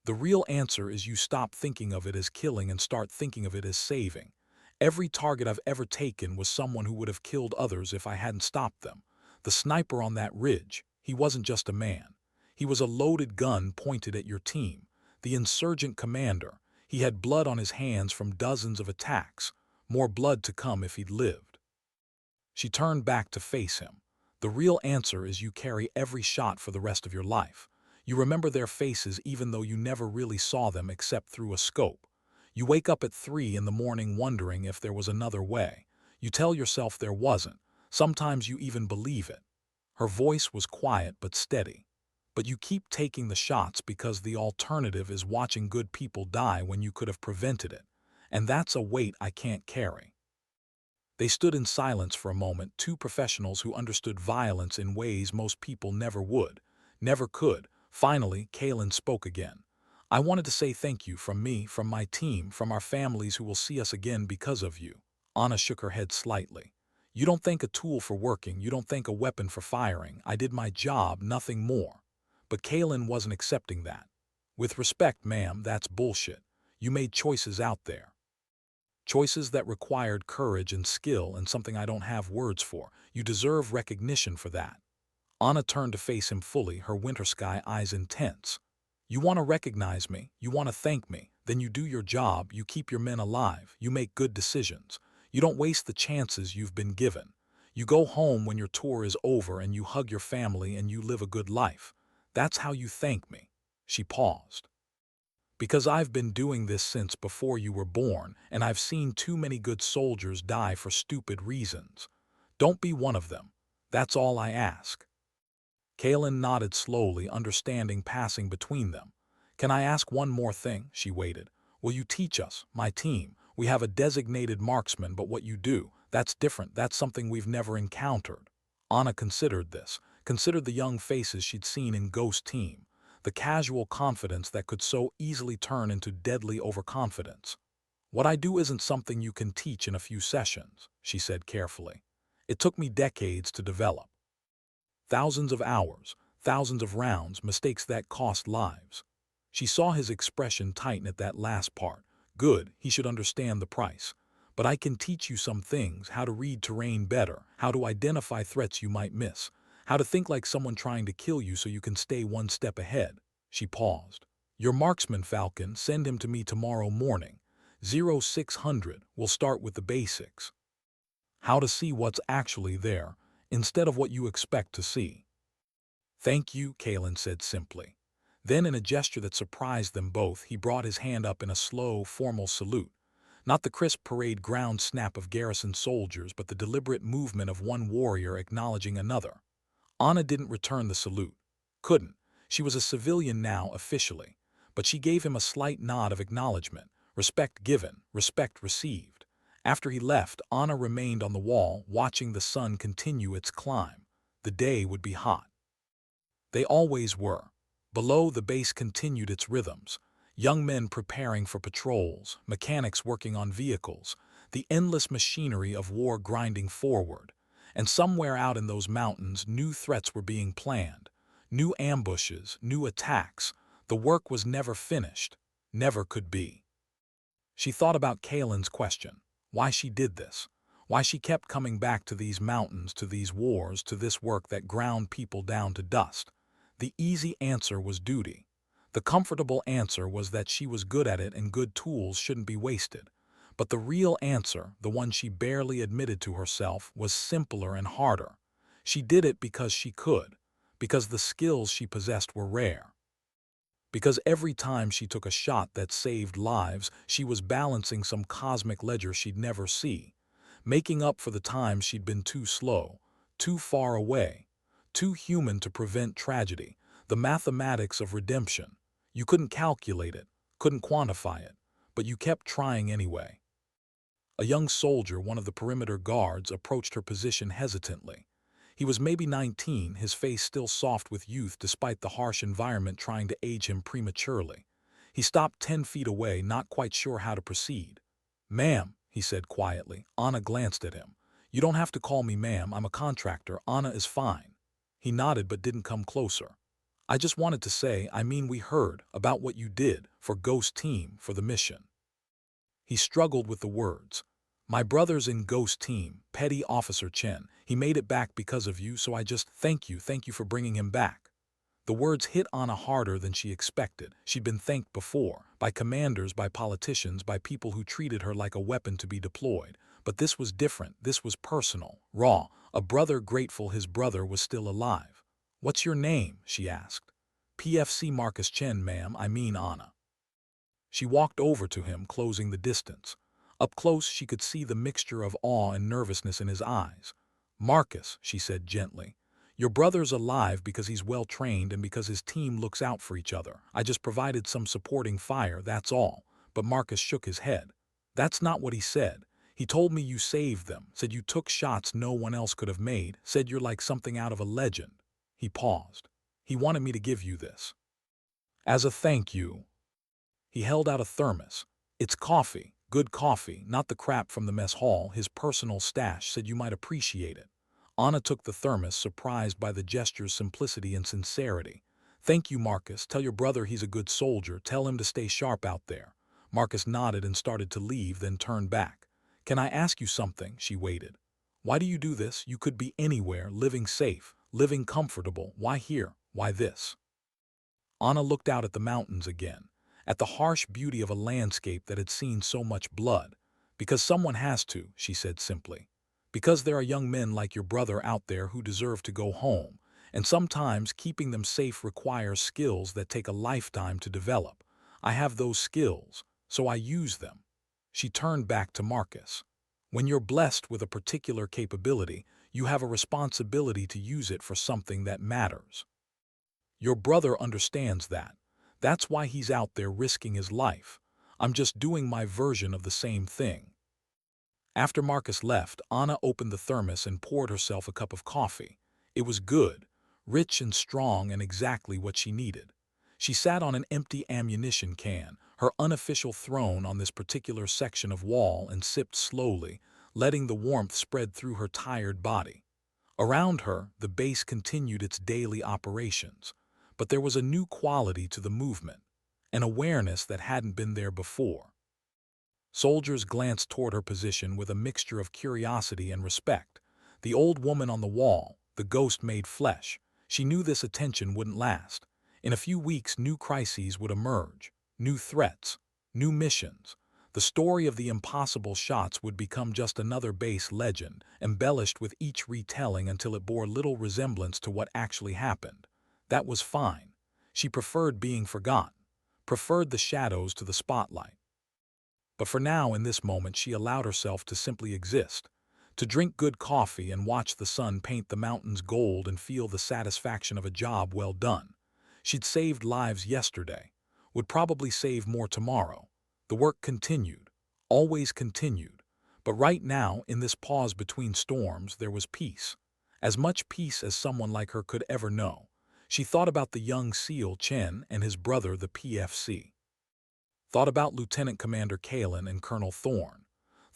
The real answer is you stop thinking of it as killing and start thinking of it as saving. Every target I've ever taken was someone who would have killed others if I hadn't stopped them. The sniper on that ridge, he wasn't just a man. He was a loaded gun pointed at your team. The insurgent commander, he had blood on his hands from dozens of attacks. More blood to come if he'd lived. She turned back to face him. The real answer is you carry every shot for the rest of your life. You remember their faces even though you never really saw them except through a scope. You wake up at 3 in the morning wondering if there was another way. You tell yourself there wasn't. Sometimes you even believe it. Her voice was quiet but steady. But you keep taking the shots because the alternative is watching good people die when you could have prevented it. And that's a weight I can't carry. They stood in silence for a moment, two professionals who understood violence in ways most people never would, never could. Finally, Kaylin spoke again. I wanted to say thank you from me, from my team, from our families who will see us again because of you. Anna shook her head slightly. You don't thank a tool for working, you don't thank a weapon for firing. I did my job, nothing more. But Kaylin wasn't accepting that. With respect, ma'am, that's bullshit. You made choices out there. Choices that required courage and skill and something I don't have words for. You deserve recognition for that. Anna turned to face him fully, her winter sky eyes intense. You want to recognize me, you want to thank me, then you do your job, you keep your men alive, you make good decisions. You don't waste the chances you've been given. You go home when your tour is over and you hug your family and you live a good life. That's how you thank me. She paused. Because I've been doing this since before you were born, and I've seen too many good soldiers die for stupid reasons. Don't be one of them. That's all I ask. Kaylin nodded slowly, understanding passing between them. Can I ask one more thing? She waited. Will you teach us, my team? We have a designated marksman, but what you do, that's different. That's something we've never encountered. Anna considered this, considered the young faces she'd seen in Ghost Team. The casual confidence that could so easily turn into deadly overconfidence. What I do isn't something you can teach in a few sessions, she said carefully. It took me decades to develop. Thousands of hours, thousands of rounds, mistakes that cost lives. She saw his expression tighten at that last part. Good, he should understand the price. But I can teach you some things, how to read terrain better, how to identify threats you might miss, how to think like someone trying to kill you so you can stay one step ahead. She paused. Your marksman, Falcon, send him to me tomorrow morning. 0600, we'll start with the basics. How to see what's actually there, instead of what you expect to see. Thank you, Kaylin said simply. Then in a gesture that surprised them both, he brought his hand up in a slow, formal salute. Not the crisp parade ground snap of garrison soldiers, but the deliberate movement of one warrior acknowledging another. Anna didn't return the salute. Couldn't. She was a civilian now, officially. But she gave him a slight nod of acknowledgement. Respect given, respect received. After he left, Anna remained on the wall, watching the sun continue its climb. The day would be hot. They always were. Below, the base continued its rhythms. Young men preparing for patrols, mechanics working on vehicles, the endless machinery of war grinding forward. And somewhere out in those mountains, new threats were being planned. New ambushes, new attacks. The work was never finished. Never could be. She thought about Kalen's question. Why she did this. Why she kept coming back to these mountains, to these wars, to this work that ground people down to dust. The easy answer was duty. The comfortable answer was that she was good at it and good tools shouldn't be wasted. But the real answer, the one she barely admitted to herself, was simpler and harder. She did it because she could, because the skills she possessed were rare. Because every time she took a shot that saved lives, she was balancing some cosmic ledger she'd never see, making up for the times she'd been too slow, too far away, too human to prevent tragedy, the mathematics of redemption. You couldn't calculate it, couldn't quantify it, but you kept trying anyway. A young soldier, one of the perimeter guards, approached her position hesitantly. He was maybe 19, his face still soft with youth despite the harsh environment trying to age him prematurely. He stopped 10 feet away, not quite sure how to proceed. "Ma'am," he said quietly. Anna glanced at him. "You don't have to call me ma'am, I'm a contractor, Anna is fine." He nodded but didn't come closer. "I just wanted to say, we heard about what you did for Ghost Team for the mission." He struggled with the words. "My brother's in Ghost Team, Petty Officer Chen. He made it back because of you, so I just thank you for bringing him back." The words hit Anna harder than she expected. She'd been thanked before, by commanders, by politicians, by people who treated her like a weapon to be deployed. But this was different. This was personal, raw. A brother grateful his brother was still alive. "What's your name?" she asked. "PFC Marcus Chen, ma'am, Anna." She walked over to him, closing the distance. Up close, she could see the mixture of awe and nervousness in his eyes. "Marcus," she said gently, "your brother's alive because he's well-trained and because his team looks out for each other. I just provided some supporting fire, that's all." But Marcus shook his head. "That's not what he said. He told me you saved them, said you took shots no one else could have made, said you're like something out of a legend." He paused. "He wanted me to give you this. As a thank you." He held out a thermos. "It's coffee, good coffee, not the crap from the mess hall, his personal stash, said you might appreciate it." Anna took the thermos, surprised by the gesture's simplicity and sincerity. "Thank you, Marcus. Tell your brother he's a good soldier. Tell him to stay sharp out there." Marcus nodded and started to leave, then turned back. "Can I ask you something?" She waited. "Why do you do this? You could be anywhere, living safe, living comfortable. Why here? Why this?" Anna looked out at the mountains again, at the harsh beauty of a landscape that had seen so much blood. "Because someone has to," she said simply. "Because there are young men like your brother out there who deserve to go home, and sometimes keeping them safe requires skills that take a lifetime to develop. I have those skills, so I use them." She turned back to Marcus. "When you're blessed with a particular capability, you have a responsibility to use it for something that matters. Your brother understands that. That's why he's out there risking his life. I'm just doing my version of the same thing." After Marcus left, Anna opened the thermos and poured herself a cup of coffee. It was good, rich and strong, and exactly what she needed. She sat on an empty ammunition can, her unofficial throne on this particular section of wall, and sipped slowly, letting the warmth spread through her tired body. Around her, the base continued its daily operations. But there was a new quality to the movement, an awareness that hadn't been there before. Soldiers glanced toward her position with a mixture of curiosity and respect. The old woman on the wall, the ghost made flesh, she knew this attention wouldn't last. In a few weeks, new crises would emerge, new threats, new missions. The story of the impossible shots would become just another base legend, embellished with each retelling until it bore little resemblance to what actually happened. That was fine. She preferred being forgotten, preferred the shadows to the spotlight. But for now, in this moment, she allowed herself to simply exist, to drink good coffee and watch the sun paint the mountains gold and feel the satisfaction of a job well done. She'd saved lives yesterday, would probably save more tomorrow. The work continued, always continued. But right now, in this pause between storms, there was peace. As much peace as someone like her could ever know. She thought about the young SEAL Chen and his brother, the PFC. Thought about Lieutenant Commander Kalen and Colonel Thorne.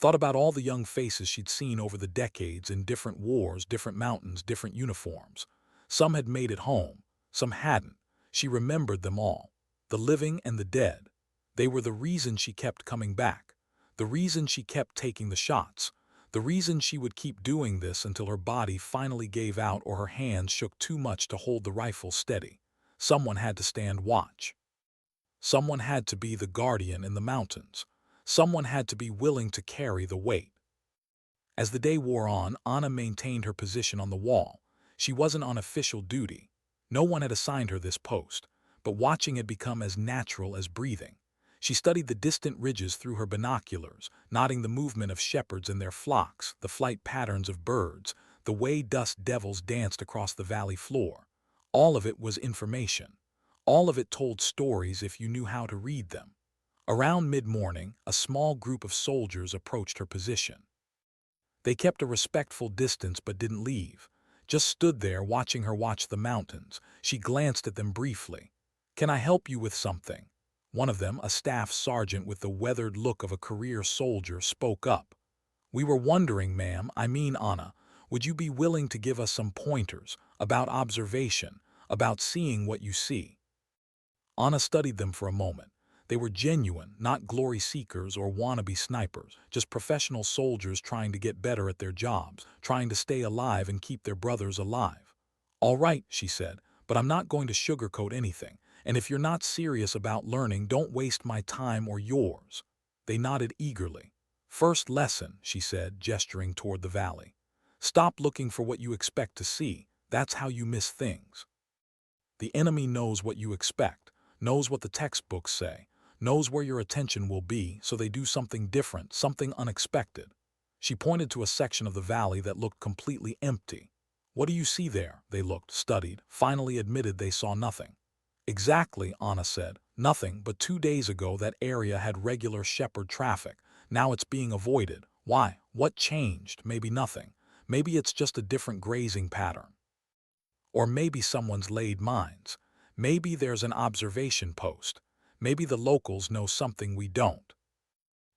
Thought about all the young faces she'd seen over the decades in different wars, different mountains, different uniforms. Some had made it home, some hadn't. She remembered them all, the living and the dead. They were the reason she kept coming back, the reason she kept taking the shots, the reason she would keep doing this until her body finally gave out or her hands shook too much to hold the rifle steady. Someone had to stand watch. Someone had to be the guardian in the mountains. Someone had to be willing to carry the weight. As the day wore on, Anna maintained her position on the wall. She wasn't on official duty. No one had assigned her this post, but watching had become as natural as breathing. She studied the distant ridges through her binoculars, noting the movement of shepherds and their flocks, the flight patterns of birds, the way dust devils danced across the valley floor. All of it was information. All of it told stories if you knew how to read them. Around mid-morning, a small group of soldiers approached her position. They kept a respectful distance but didn't leave, just stood there watching her watch the mountains. She glanced at them briefly. "Can I help you with something?" One of them, a staff sergeant with the weathered look of a career soldier, spoke up. "We were wondering, ma'am, Anna, would you be willing to give us some pointers about observation, about seeing what you see?" Anna studied them for a moment. They were genuine, not glory seekers or wannabe snipers, just professional soldiers trying to get better at their jobs, trying to stay alive and keep their brothers alive. "All right," she said, "but I'm not going to sugarcoat anything, and if you're not serious about learning, don't waste my time or yours." They nodded eagerly. "First lesson," she said, gesturing toward the valley. "Stop looking for what you expect to see. That's how you miss things. The enemy knows what you expect, knows what the textbooks say, knows where your attention will be, so they do something different, something unexpected." She pointed to a section of the valley that looked completely empty. "What do you see there?" They looked, studied, finally admitted they saw nothing. "Exactly," Anna said. "Nothing, but 2 days ago that area had regular shepherd traffic. Now it's being avoided. Why? What changed? Maybe nothing. Maybe it's just a different grazing pattern. Or maybe someone's laid mines. Maybe there's an observation post. Maybe the locals know something we don't."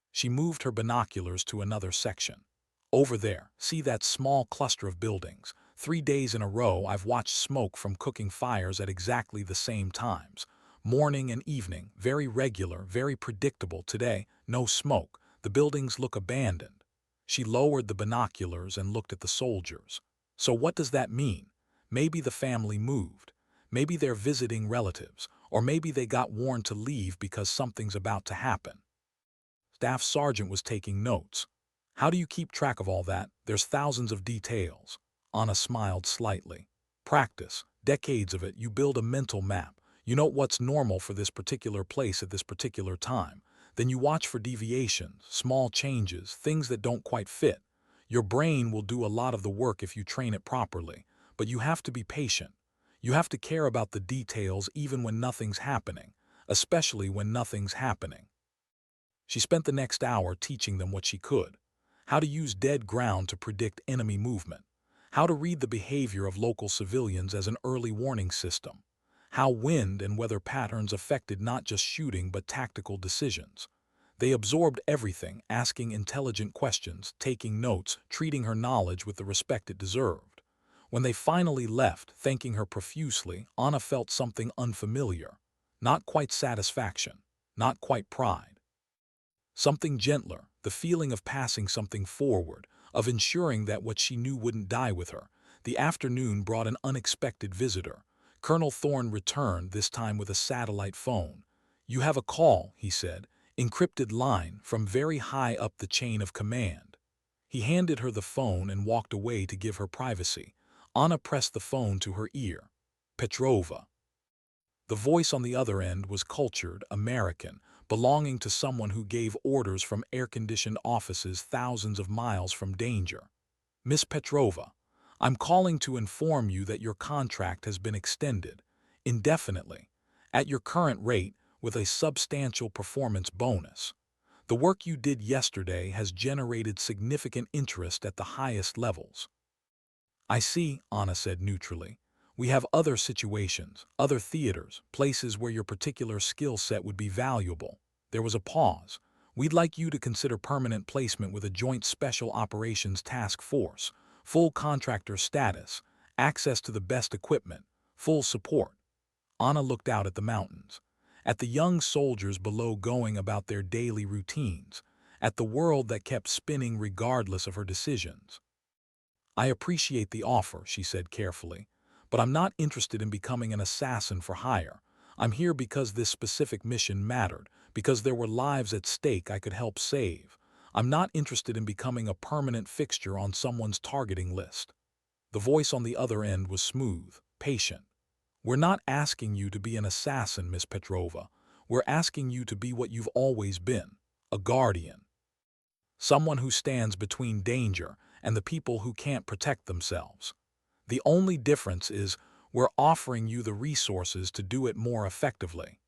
She moved her binoculars to another section. "Over there, see that small cluster of buildings? 3 days in a row I've watched smoke from cooking fires at exactly the same times. Morning and evening, very regular, very predictable. Today, no smoke. The buildings look abandoned." She lowered the binoculars and looked at the soldiers. "So what does that mean? Maybe the family moved. Maybe they're visiting relatives, or maybe they got warned to leave because something's about to happen." Staff Sergeant was taking notes. "How do you keep track of all that? There's thousands of details." Anna smiled slightly. "Practice. Decades of it. You build a mental map. You know what's normal for this particular place at this particular time. Then you watch for deviations, small changes, things that don't quite fit. Your brain will do a lot of the work if you train it properly, but you have to be patient. You have to care about the details even when nothing's happening, especially when nothing's happening." She spent the next hour teaching them what she could. How to use dead ground to predict enemy movement. How to read the behavior of local civilians as an early warning system. How wind and weather patterns affected not just shooting but tactical decisions. They absorbed everything, asking intelligent questions, taking notes, treating her knowledge with the respect it deserved. When they finally left, thanking her profusely, Anna felt something unfamiliar. Not quite satisfaction, not quite pride. Something gentler, the feeling of passing something forward, of ensuring that what she knew wouldn't die with her. The afternoon brought an unexpected visitor. Colonel Thorne returned, this time with a satellite phone. "You have a call," he said, "encrypted line from very high up the chain of command." He handed her the phone and walked away to give her privacy. Anna pressed the phone to her ear. "Petrova." The voice on the other end was cultured, American, belonging to someone who gave orders from air-conditioned offices thousands of miles from danger. "Miss Petrova, I'm calling to inform you that your contract has been extended, indefinitely, at your current rate with a substantial performance bonus. The work you did yesterday has generated significant interest at the highest levels." "I see," Anna said neutrally. "We have other situations, other theaters, places where your particular skill set would be valuable." There was a pause. We'd like you to consider permanent placement with a joint special operations task force, full contractor status, access to the best equipment, full support. Anna looked out at the mountains, at the young soldiers below going about their daily routines, at the world that kept spinning regardless of her decisions. I appreciate the offer, she said carefully, but I'm not interested in becoming an assassin for hire. I'm here because this specific mission mattered, because there were lives at stake I could help save. I'm not interested in becoming a permanent fixture on someone's targeting list. The voice on the other end was smooth, patient. We're not asking you to be an assassin, Miss Petrova. We're asking you to be what you've always been, a guardian. Someone who stands between danger and the people who can't protect themselves. The only difference is we're offering you the resources to do it more effectively.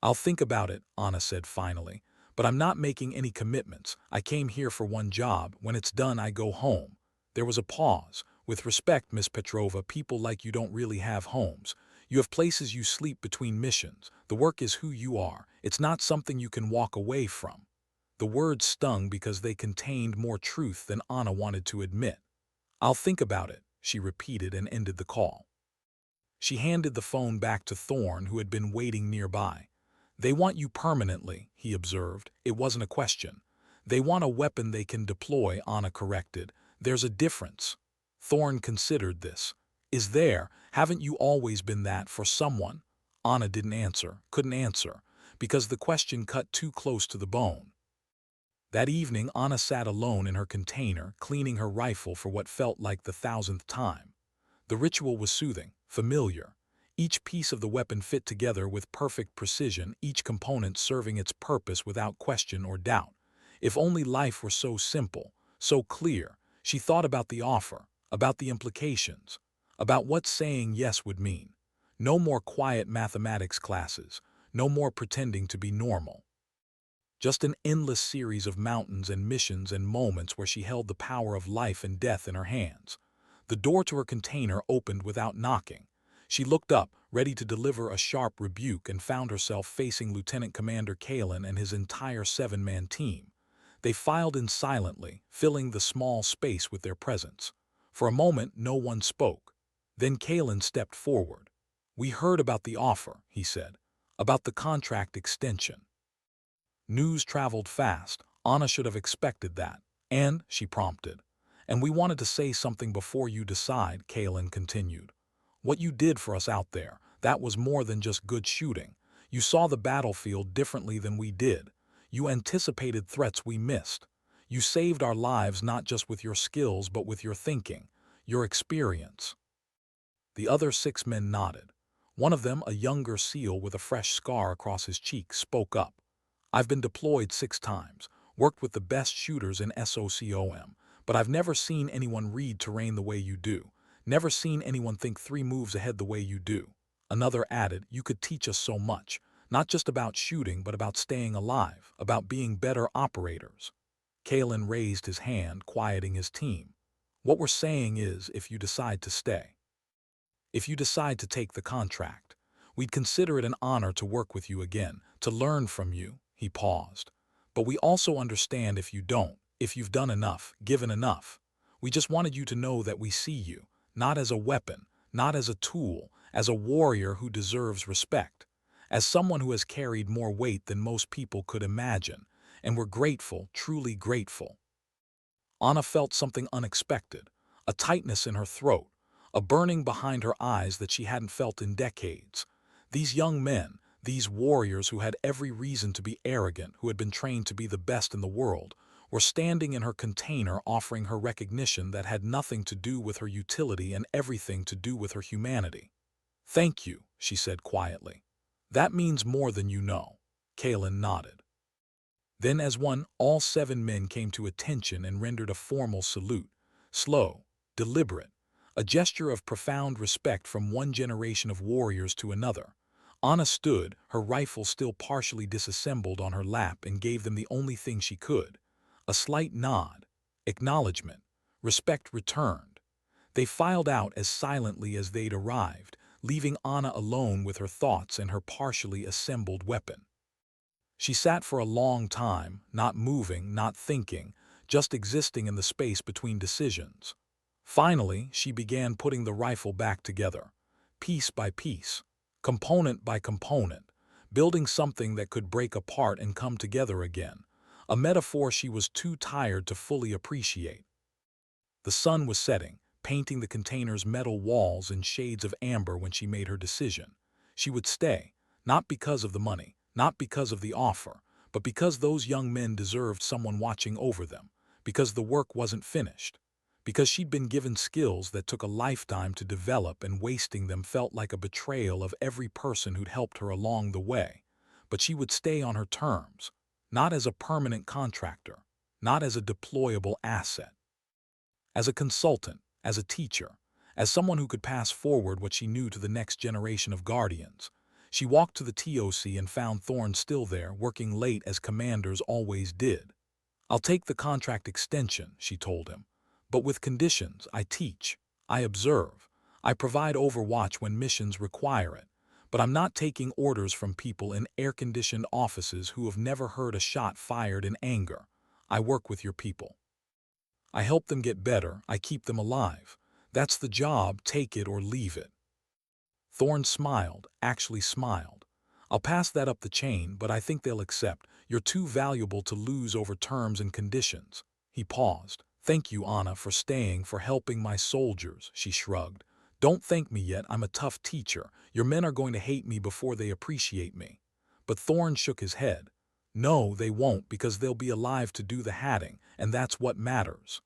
I'll think about it, Anna said finally, but I'm not making any commitments. I came here for one job. When it's done, I go home. There was a pause. With respect, Miss Petrova, people like you don't really have homes. You have places you sleep between missions. The work is who you are. It's not something you can walk away from. The words stung because they contained more truth than Anna wanted to admit. I'll think about it, she repeated and ended the call. She handed the phone back to Thorne, who had been waiting nearby. They want you permanently, he observed. It wasn't a question. They want a weapon they can deploy, Anna corrected. There's a difference. Thorne considered this. Is there? Haven't you always been that for someone? Anna didn't answer, couldn't answer, because the question cut too close to the bone. That evening, Anna sat alone in her container, cleaning her rifle for what felt like the 1000th time. The ritual was soothing, familiar. Each piece of the weapon fit together with perfect precision, each component serving its purpose without question or doubt. If only life were so simple, so clear. She thought about the offer, about the implications, about what saying yes would mean. No more quiet mathematics classes, no more pretending to be normal. Just an endless series of mountains and missions and moments where she held the power of life and death in her hands. The door to her container opened without knocking. She looked up, ready to deliver a sharp rebuke, and found herself facing Lieutenant Commander Kalin and his entire 7-man team. They filed in silently, filling the small space with their presence. For a moment, no one spoke. Then Kalin stepped forward. "We heard about the offer," he said, "about the contract extension." News traveled fast. Anna should have expected that. "And," she prompted. "And we wanted to say something before you decide," Kalin continued. "What you did for us out there, that was more than just good shooting. You saw the battlefield differently than we did. You anticipated threats we missed. You saved our lives not just with your skills but with your thinking, your experience." The other 6 men nodded. One of them, a younger SEAL with a fresh scar across his cheek, spoke up. "I've been deployed 6 times, worked with the best shooters in SOCOM, but I've never seen anyone read terrain the way you do. Never seen anyone think 3 moves ahead the way you do." Another added, "You could teach us so much, not just about shooting but about staying alive, about being better operators." Kalin raised his hand, quieting his team. "What we're saying is, if you decide to stay, if you decide to take the contract, we'd consider it an honor to work with you again, to learn from you." He paused. "But we also understand if you don't, if you've done enough, given enough. We just wanted you to know that we see you, not as a weapon, not as a tool, as a warrior who deserves respect, as someone who has carried more weight than most people could imagine, and we're grateful, truly grateful." Anna felt something unexpected, a tightness in her throat, a burning behind her eyes that she hadn't felt in decades. These young men, these warriors who had every reason to be arrogant, who had been trained to be the best in the world, were standing in her container offering her recognition that had nothing to do with her utility and everything to do with her humanity. "Thank you," she said quietly. "That means more than you know." Kalin nodded. Then as one, all 7 men came to attention and rendered a formal salute, slow, deliberate, a gesture of profound respect from one generation of warriors to another. Anna stood, her rifle still partially disassembled on her lap, and gave them the only thing she could. A slight nod. Acknowledgement. Respect returned. They filed out as silently as they'd arrived, leaving Anna alone with her thoughts and her partially assembled weapon. She sat for a long time, not moving, not thinking, just existing in the space between decisions. Finally, she began putting the rifle back together, piece by piece, component by component, building something that could break apart and come together again, a metaphor she was too tired to fully appreciate. The sun was setting, painting the container's metal walls in shades of amber when she made her decision. She would stay, not because of the money, not because of the offer, but because those young men deserved someone watching over them, because the work wasn't finished, because she'd been given skills that took a lifetime to develop, and wasting them felt like a betrayal of every person who'd helped her along the way. But she would stay on her terms, not as a permanent contractor, not as a deployable asset. As a consultant, as a teacher, as someone who could pass forward what she knew to the next generation of guardians. She walked to the TOC and found Thorne still there, working late as commanders always did. "I'll take the contract extension," she told him, "but with conditions. I teach, I observe, I provide overwatch when missions require it, but I'm not taking orders from people in air-conditioned offices who have never heard a shot fired in anger. I work with your people. I help them get better, I keep them alive. That's the job, take it or leave it." Thorne smiled, actually smiled. "I'll pass that up the chain, but I think they'll accept. You're too valuable to lose over terms and conditions." He paused. "Thank you, Anna, for staying, for helping my soldiers," she shrugged. "Don't thank me yet, I'm a tough teacher. Your men are going to hate me before they appreciate me." But Thorne shook his head. "No, they won't, because they'll be alive to do the hatting, and that's what matters."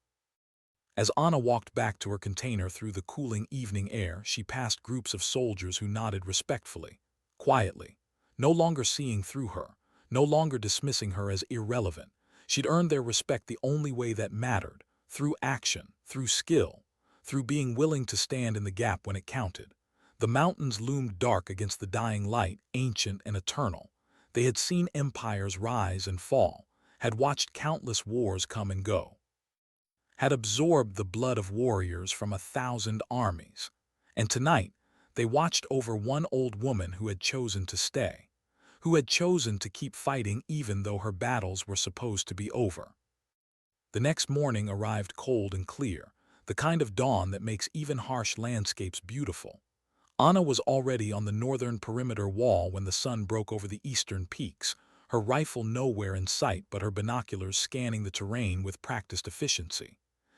As Anna walked back to her container through the cooling evening air, she passed groups of soldiers who nodded respectfully, quietly, no longer seeing through her, no longer dismissing her as irrelevant. She'd earned their respect the only way that mattered, through action, through skill, through being willing to stand in the gap when it counted. The mountains loomed dark against the dying light, ancient and eternal. They had seen empires rise and fall, had watched countless wars come and go, had absorbed the blood of warriors from 1,000 armies. And tonight, they watched over one old woman who had chosen to stay, who had chosen to keep fighting even though her battles were supposed to be over. The next morning arrived cold and clear, the kind of dawn that makes even harsh landscapes beautiful. Anna was already on the northern perimeter wall when the sun broke over the eastern peaks, her rifle nowhere in sight but her binoculars scanning the terrain with practiced efficiency.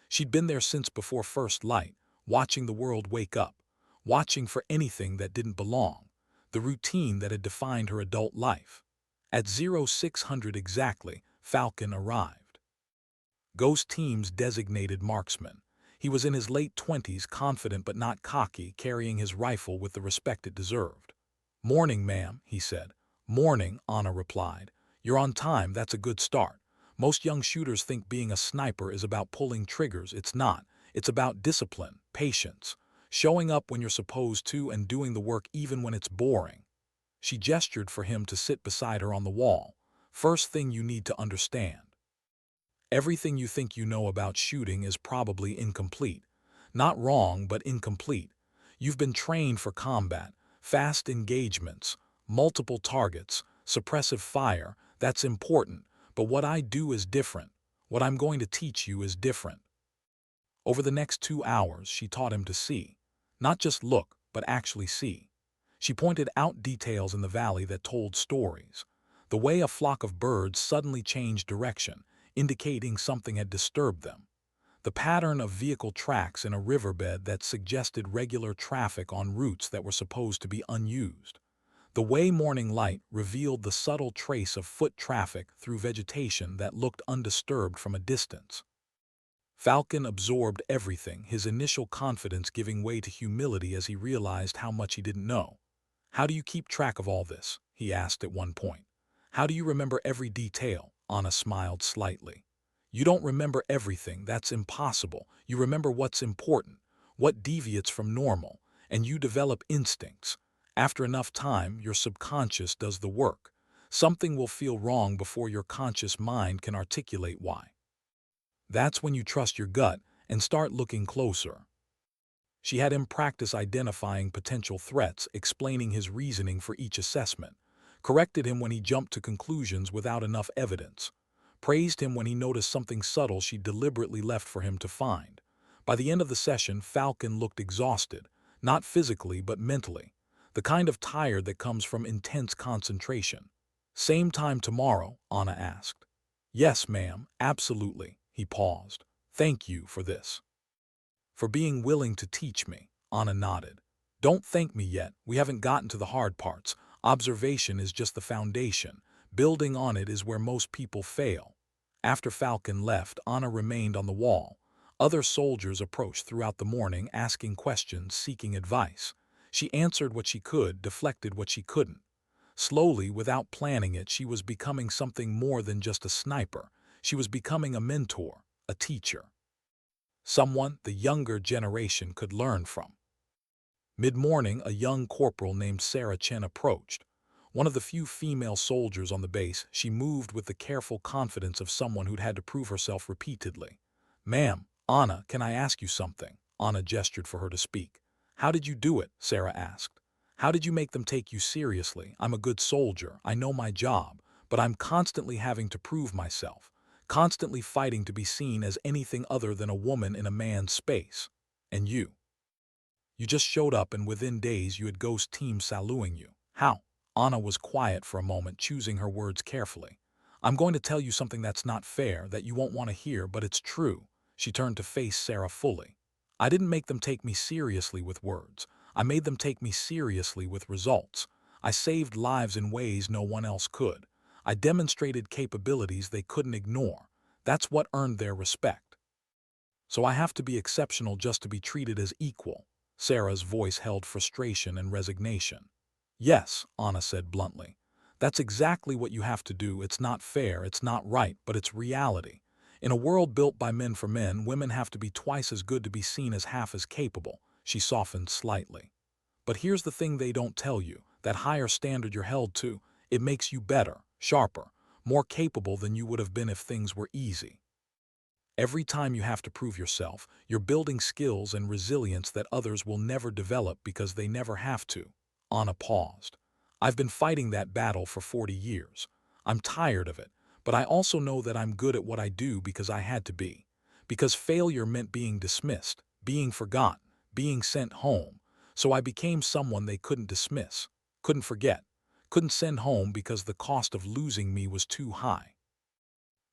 She'd been there since before first light, watching the world wake up, watching for anything that didn't belong, the routine that had defined her adult life. At 0600 exactly, Falcon arrived. Ghost Team's designated marksman. He was in his late 20s, confident but not cocky, carrying his rifle with the respect it deserved. "Morning, ma'am," he said. "Morning," Anna replied. "You're on time, that's a good start. Most young shooters think being a sniper is about pulling triggers. It's not. It's about discipline, patience, showing up when you're supposed to and doing the work even when it's boring." She gestured for him to sit beside her on the wall. "First thing you need to understand. Everything you think you know about shooting is probably incomplete. Not wrong, but incomplete. You've been trained for combat, fast engagements, multiple targets, suppressive fire. That's important, but what I do is different. What I'm going to teach you is different." Over the next 2 hours, she taught him to see. Not just look, but actually see. She pointed out details in the valley that told stories. The way a flock of birds suddenly changed direction, indicating something had disturbed them. The pattern of vehicle tracks in a riverbed that suggested regular traffic on routes that were supposed to be unused. The way morning light revealed the subtle trace of foot traffic through vegetation that looked undisturbed from a distance. Falcon absorbed everything, his initial confidence giving way to humility as he realized how much he didn't know. "How do you keep track of all this?" he asked at one point. "How do you remember every detail?" Anna smiled slightly. "You don't remember everything, that's impossible. You remember what's important, what deviates from normal, and you develop instincts. After enough time, your subconscious does the work. Something will feel wrong before your conscious mind can articulate why. That's when you trust your gut and start looking closer." She had him practice identifying potential threats, explaining his reasoning for each assessment. corrected him when he jumped to conclusions without enough evidence, praised him when he noticed something subtle she deliberately left for him to find. By the end of the session, Falcon looked exhausted, not physically but mentally, the kind of tired that comes from intense concentration. "Same time tomorrow?" Anna asked. "Yes, ma'am, absolutely." He paused. "Thank you for this. For being willing to teach me." Anna nodded. "Don't thank me yet. We haven't gotten to the hard parts. Observation is just the foundation. Building on it is where most people fail." After Falcon left, Anna remained on the wall. Other soldiers approached throughout the morning, asking questions, seeking advice. She answered what she could, deflected what she couldn't. Slowly, without planning it, she was becoming something more than just a sniper. She was becoming a mentor, a teacher. Someone the younger generation could learn from. Mid-morning, a young corporal named Sarah Chen approached. One of the few female soldiers on the base, she moved with the careful confidence of someone who'd had to prove herself repeatedly. "Ma'am, Anna, can I ask you something?" Anna gestured for her to speak. "How did you do it?" Sarah asked. "How did you make them take you seriously? I'm a good soldier, I know my job, but I'm constantly having to prove myself, constantly fighting to be seen as anything other than a woman in a man's space. And you? You just showed up and within days you had ghost teams saluting you. How?" Anna was quiet for a moment, choosing her words carefully. "I'm going to tell you something that's not fair, that you won't want to hear, but it's true." She turned to face Sarah fully. "I didn't make them take me seriously with words. I made them take me seriously with results. I saved lives in ways no one else could. I demonstrated capabilities they couldn't ignore. That's what earned their respect. So I have to be exceptional just to be treated as equal." Sarah's voice held frustration and resignation. "Yes," Anna said bluntly. "That's exactly what you have to do. It's not fair, it's not right, but it's reality. In a world built by men for men, women have to be twice as good to be seen as half as capable." She softened slightly. "But here's the thing they don't tell you. That higher standard you're held to, it makes you better, sharper, more capable than you would have been if things were easy. Every time you have to prove yourself, you're building skills and resilience that others will never develop because they never have to." Anna paused. "I've been fighting that battle for 40 years. I'm tired of it, but I also know that I'm good at what I do because I had to be. Because failure meant being dismissed, being forgotten, being sent home. So I became someone they couldn't dismiss, couldn't forget, couldn't send home because the cost of losing me was too high."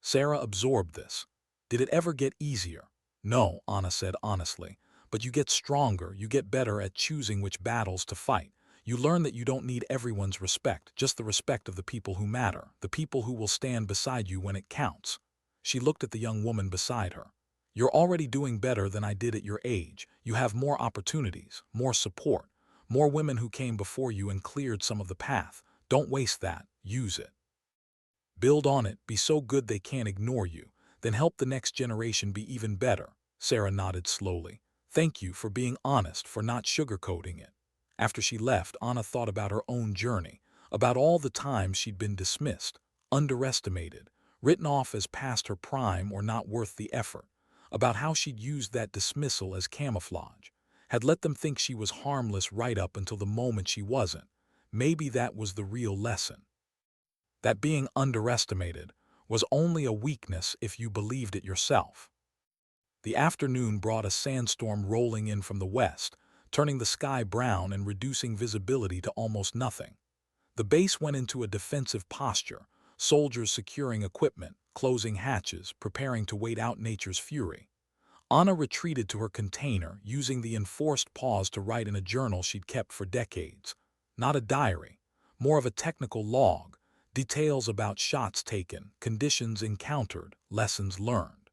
Sarah absorbed this. "Did it ever get easier?" "No," Anna said honestly. "But you get stronger, you get better at choosing which battles to fight. You learn that you don't need everyone's respect, just the respect of the people who matter, the people who will stand beside you when it counts." She looked at the young woman beside her. "You're already doing better than I did at your age. You have more opportunities, more support, more women who came before you and cleared some of the path. Don't waste that, use it. Build on it, be so good they can't ignore you, then help the next generation be even better." Sarah nodded slowly. "Thank you for being honest, for not sugarcoating it." After she left, Anna thought about her own journey, about all the times she'd been dismissed, underestimated, written off as past her prime or not worth the effort, about how she'd used that dismissal as camouflage, had let them think she was harmless right up until the moment she wasn't. Maybe that was the real lesson. That being underestimated was only a weakness if you believed it yourself. The afternoon brought a sandstorm rolling in from the west, turning the sky brown and reducing visibility to almost nothing. The base went into a defensive posture, soldiers securing equipment, closing hatches, preparing to wait out nature's fury. Anna retreated to her container, using the enforced pause to write in a journal she'd kept for decades. Not a diary, more of a technical log, details about shots taken, conditions encountered, lessons learned.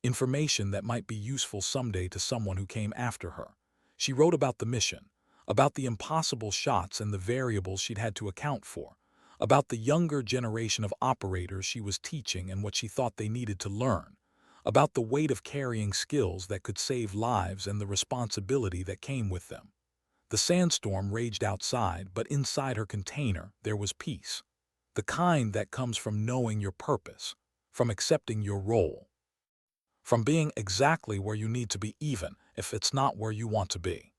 Information that might be useful someday to someone who came after her. She wrote about the mission, about the impossible shots and the variables she'd had to account for, about the younger generation of operators she was teaching and what she thought they needed to learn, about the weight of carrying skills that could save lives and the responsibility that came with them. The sandstorm raged outside, but inside her container there was peace. The kind that comes from knowing your purpose, from accepting your role, from being exactly where you need to be even if it's not where you want to be.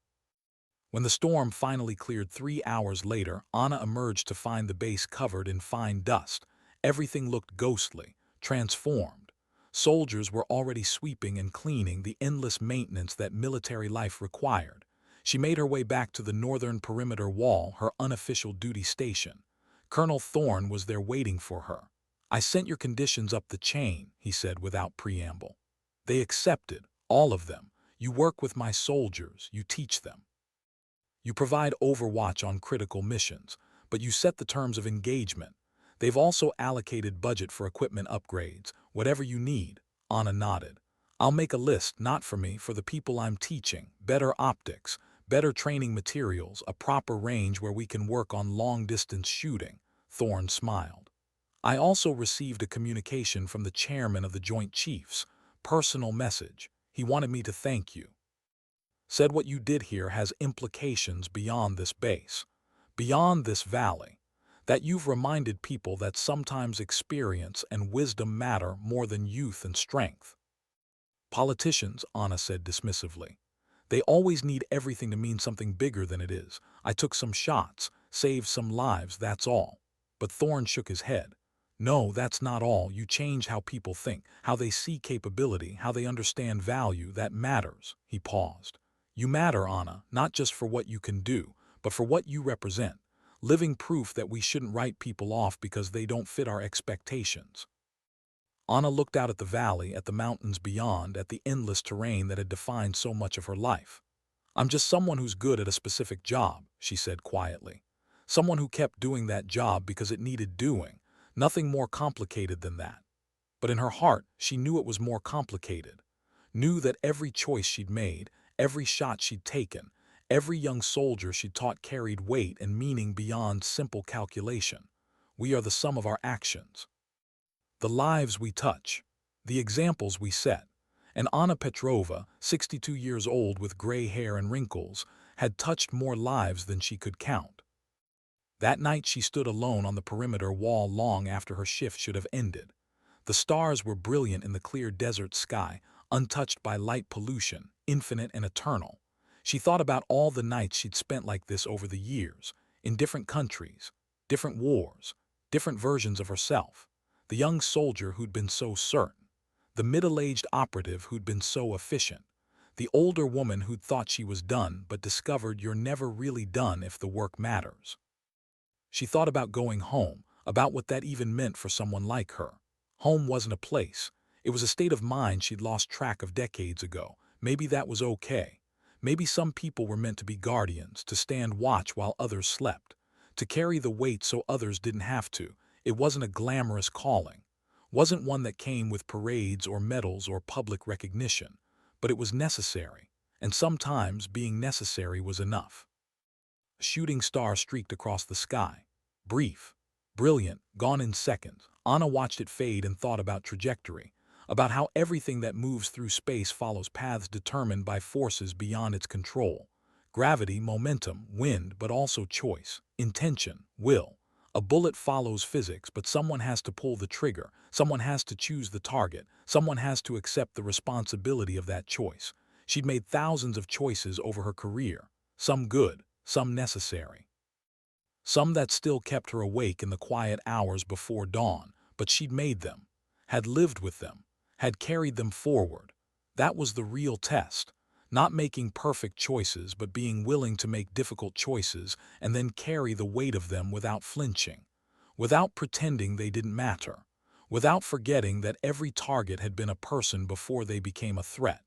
When the storm finally cleared 3 hours later, Anna emerged to find the base covered in fine dust. Everything looked ghostly, transformed. Soldiers were already sweeping and cleaning the endless maintenance that military life required. She made her way back to the northern perimeter wall, her unofficial duty station. Colonel Thorne was there waiting for her. "I sent your conditions up the chain," he said without preamble. "They accepted, all of them. You work with my soldiers, you teach them. You provide overwatch on critical missions, but you set the terms of engagement. They've also allocated budget for equipment upgrades, whatever you need." Anna nodded. "I'll make a list, not for me, for the people I'm teaching. Better optics, better training materials, a proper range where we can work on long-distance shooting." Thorne smiled. "I also received a communication from the chairman of the Joint Chiefs. Personal message. He wanted me to thank you. Said what you did here has implications beyond this base, beyond this valley, that you've reminded people that sometimes experience and wisdom matter more than youth and strength." "Politicians," Anna said dismissively. "They always need everything to mean something bigger than it is. I took some shots, saved some lives, that's all." But Thorne shook his head. "No, that's not all. You change how people think, how they see capability, how they understand value. That matters." He paused. "You matter, Anna, not just for what you can do, but for what you represent. Living proof that we shouldn't write people off because they don't fit our expectations." Anna looked out at the valley, at the mountains beyond, at the endless terrain that had defined so much of her life. "I'm just someone who's good at a specific job," she said quietly. "Someone who kept doing that job because it needed doing. Nothing more complicated than that." But in her heart, she knew it was more complicated. Knew that every choice she'd made, every shot she'd taken, every young soldier she'd taught carried weight and meaning beyond simple calculation. We are the sum of our actions. The lives we touch, the examples we set. And Anna Petrova, 62 years old with gray hair and wrinkles, had touched more lives than she could count. That night she stood alone on the perimeter wall long after her shift should have ended. The stars were brilliant in the clear desert sky, untouched by light pollution, infinite and eternal. She thought about all the nights she'd spent like this over the years, in different countries, different wars, different versions of herself. The young soldier who'd been so certain, the middle-aged operative who'd been so efficient, the older woman who'd thought she was done but discovered you're never really done if the work matters. She thought about going home, about what that even meant for someone like her. Home wasn't a place. It was a state of mind she'd lost track of decades ago. Maybe that was okay. Maybe some people were meant to be guardians, to stand watch while others slept, to carry the weight so others didn't have to. It wasn't a glamorous calling. Wasn't one that came with parades or medals or public recognition. But it was necessary. And sometimes being necessary was enough. A shooting star streaked across the sky. Brief, brilliant, gone in seconds. Anna watched it fade and thought about trajectory, about how everything that moves through space follows paths determined by forces beyond its control. Gravity, momentum, wind, but also choice, intention, will. A bullet follows physics, but someone has to pull the trigger, someone has to choose the target, someone has to accept the responsibility of that choice. She'd made thousands of choices over her career, some good, some necessary. Some that still kept her awake in the quiet hours before dawn, but she'd made them, had lived with them, had carried them forward. That was the real test. Not making perfect choices, but being willing to make difficult choices and then carry the weight of them without flinching, without pretending they didn't matter, without forgetting that every target had been a person before they became a threat.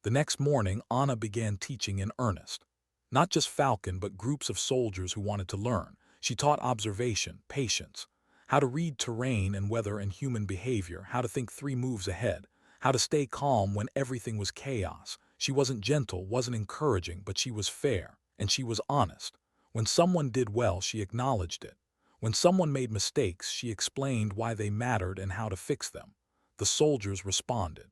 The next morning, Anna began teaching in earnest. Not just Falcon, but groups of soldiers who wanted to learn. She taught observation, patience, how to read terrain and weather and human behavior, how to think 3 moves ahead, how to stay calm when everything was chaos. She wasn't gentle, wasn't encouraging, but she was fair, and she was honest. When someone did well, she acknowledged it. When someone made mistakes, she explained why they mattered and how to fix them. The soldiers responded.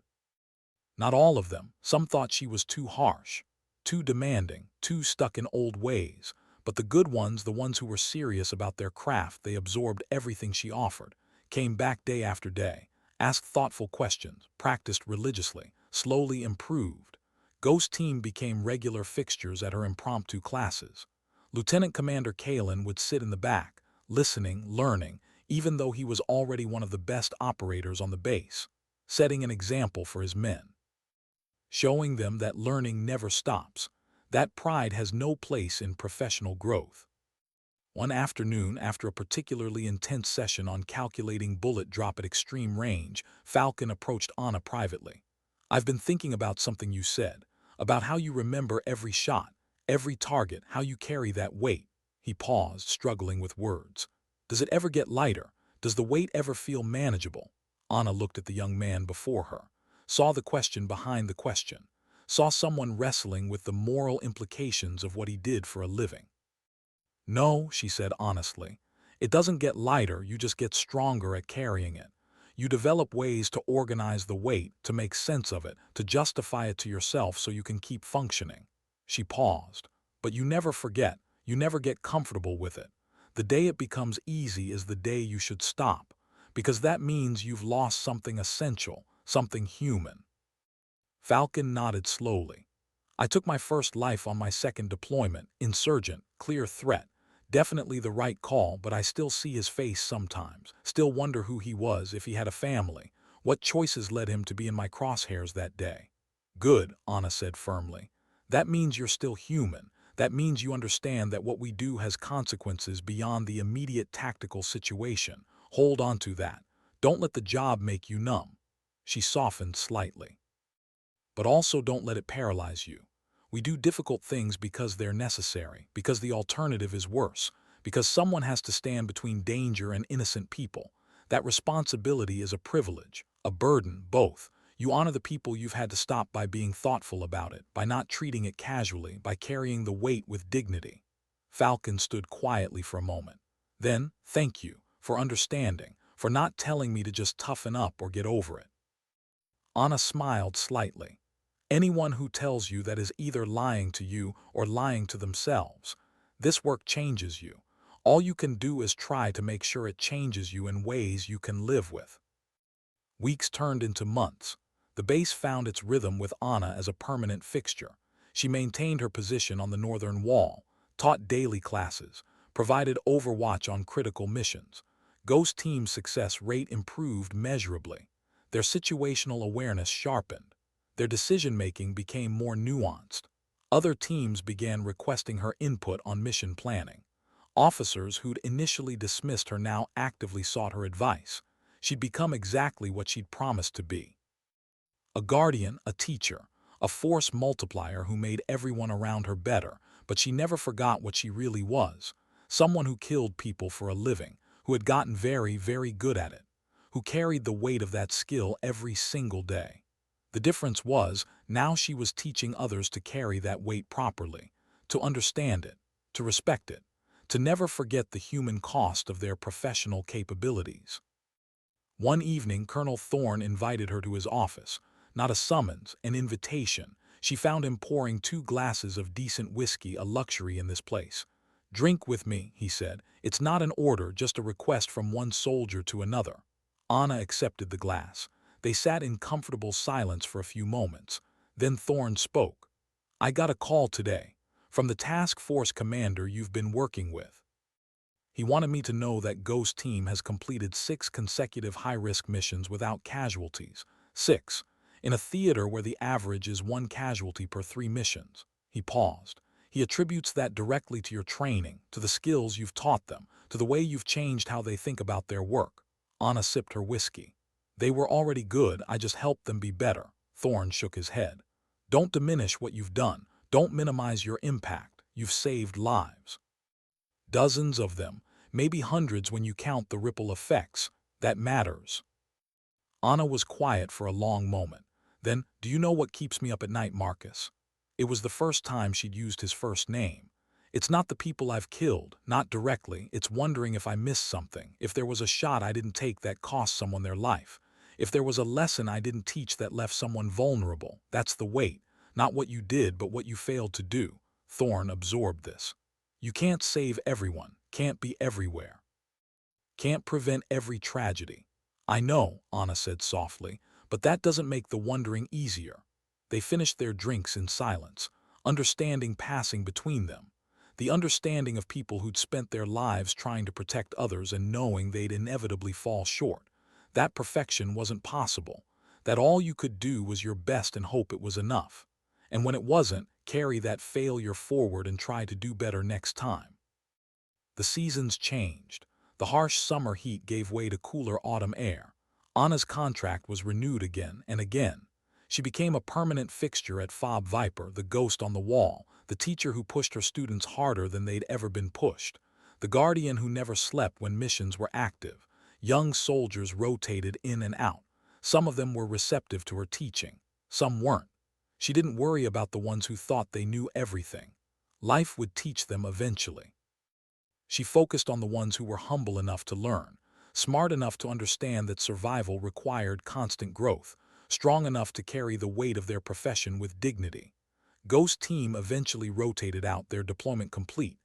Not all of them. Some thought she was too harsh, too demanding, too stuck in old ways. But the good ones, the ones who were serious about their craft, they absorbed everything she offered, came back day after day, asked thoughtful questions, practiced religiously, slowly improved. Ghost Team became regular fixtures at her impromptu classes. Lieutenant Commander Kalen would sit in the back, listening, learning, even though he was already one of the best operators on the base, setting an example for his men, showing them that learning never stops, that pride has no place in professional growth. One afternoon, after a particularly intense session on calculating bullet drop at extreme range, Falcon approached Anna privately. "I've been thinking about something you said, about how you remember every shot, every target, how you carry that weight." He paused, struggling with words. "Does it ever get lighter? Does the weight ever feel manageable?" Anna looked at the young man before her, saw the question behind the question, saw someone wrestling with the moral implications of what he did for a living. "No," she said honestly. "It doesn't get lighter, you just get stronger at carrying it. You develop ways to organize the weight, to make sense of it, to justify it to yourself so you can keep functioning." She paused. "But you never forget, you never get comfortable with it. The day it becomes easy is the day you should stop, because that means you've lost something essential, something human." Falcon nodded slowly. "I took my first life on my second deployment, insurgent, clear threat. Definitely the right call, but I still see his face sometimes, still wonder who he was, if he had a family, what choices led him to be in my crosshairs that day." "Good," Anna said firmly. "That means you're still human. That means you understand that what we do has consequences beyond the immediate tactical situation. Hold on to that. Don't let the job make you numb." She softened slightly. "But also don't let it paralyze you. We do difficult things because they're necessary, because the alternative is worse, because someone has to stand between danger and innocent people. That responsibility is a privilege, a burden, both. You honor the people you've had to stop by being thoughtful about it, by not treating it casually, by carrying the weight with dignity." Falcon stood quietly for a moment. Then, "Thank you, for understanding, for not telling me to just toughen up or get over it." Anna smiled slightly. "Anyone who tells you that is either lying to you or lying to themselves. This work changes you. All you can do is try to make sure it changes you in ways you can live with." Weeks turned into months. The base found its rhythm with Anna as a permanent fixture. She maintained her position on the northern wall, taught daily classes, provided overwatch on critical missions. Ghost Team's success rate improved measurably. Their situational awareness sharpened. Their decision-making became more nuanced. Other teams began requesting her input on mission planning. Officers who'd initially dismissed her now actively sought her advice. She'd become exactly what she'd promised to be. A guardian, a teacher, a force multiplier who made everyone around her better, but she never forgot what she really was. Someone who killed people for a living, who had gotten very, very good at it, who carried the weight of that skill every single day. The difference was, now she was teaching others to carry that weight properly, to understand it, to respect it, to never forget the human cost of their professional capabilities. One evening, Colonel Thorne invited her to his office. Not a summons, an invitation. She found him pouring 2 glasses of decent whiskey, a luxury in this place. "Drink with me," he said. "It's not an order, just a request from one soldier to another." Anna accepted the glass. They sat in comfortable silence for a few moments. Then Thorne spoke. "I got a call today, from the task force commander you've been working with. He wanted me to know that Ghost Team has completed 6 consecutive high-risk missions without casualties. 6. In a theater where the average is 1 casualty per 3 missions." He paused. "He attributes that directly to your training, to the skills you've taught them, to the way you've changed how they think about their work." Anna sipped her whiskey. "They were already good, I just helped them be better." Thorne shook his head. "Don't diminish what you've done. Don't minimize your impact. You've saved lives. Dozens of them, maybe hundreds when you count the ripple effects. That matters." Anna was quiet for a long moment. Then, "Do you know what keeps me up at night, Marcus?" It was the first time she'd used his first name. "It's not the people I've killed, not directly. It's wondering if I missed something, if there was a shot I didn't take that cost someone their life, if there was a lesson I didn't teach that left someone vulnerable. That's the weight. Not what you did, but what you failed to do." Thorne absorbed this. "You can't save everyone, can't be everywhere, can't prevent every tragedy." "I know," Anna said softly, "but that doesn't make the wondering easier." They finished their drinks in silence, understanding passing between them. The understanding of people who'd spent their lives trying to protect others and knowing they'd inevitably fall short. That perfection wasn't possible. That all you could do was your best and hope it was enough. And when it wasn't, carry that failure forward and try to do better next time. The seasons changed. The harsh summer heat gave way to cooler autumn air. Anna's contract was renewed again and again. She became a permanent fixture at Fob Viper, the ghost on the wall, the teacher who pushed her students harder than they'd ever been pushed, the guardian who never slept when missions were active. Young soldiers rotated in and out. Some of them were receptive to her teaching. Some weren't. She didn't worry about the ones who thought they knew everything. Life would teach them eventually. She focused on the ones who were humble enough to learn, smart enough to understand that survival required constant growth, strong enough to carry the weight of their profession with dignity. Ghost Team eventually rotated out, their deployment complete.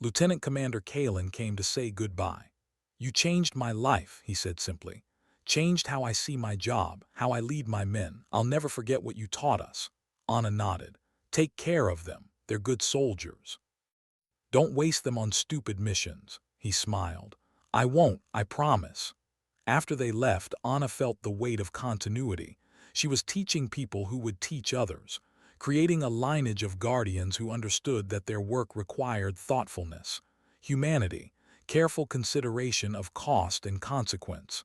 Lieutenant Commander Kalen came to say goodbye. "You changed my life," he said simply. "Changed how I see my job, how I lead my men. I'll never forget what you taught us." Anna nodded. "Take care of them. They're good soldiers. Don't waste them on stupid missions." He smiled. "I won't, I promise." After they left, Anna felt the weight of continuity. She was teaching people who would teach others, creating a lineage of guardians who understood that their work required thoughtfulness, humanity, careful consideration of cost and consequence.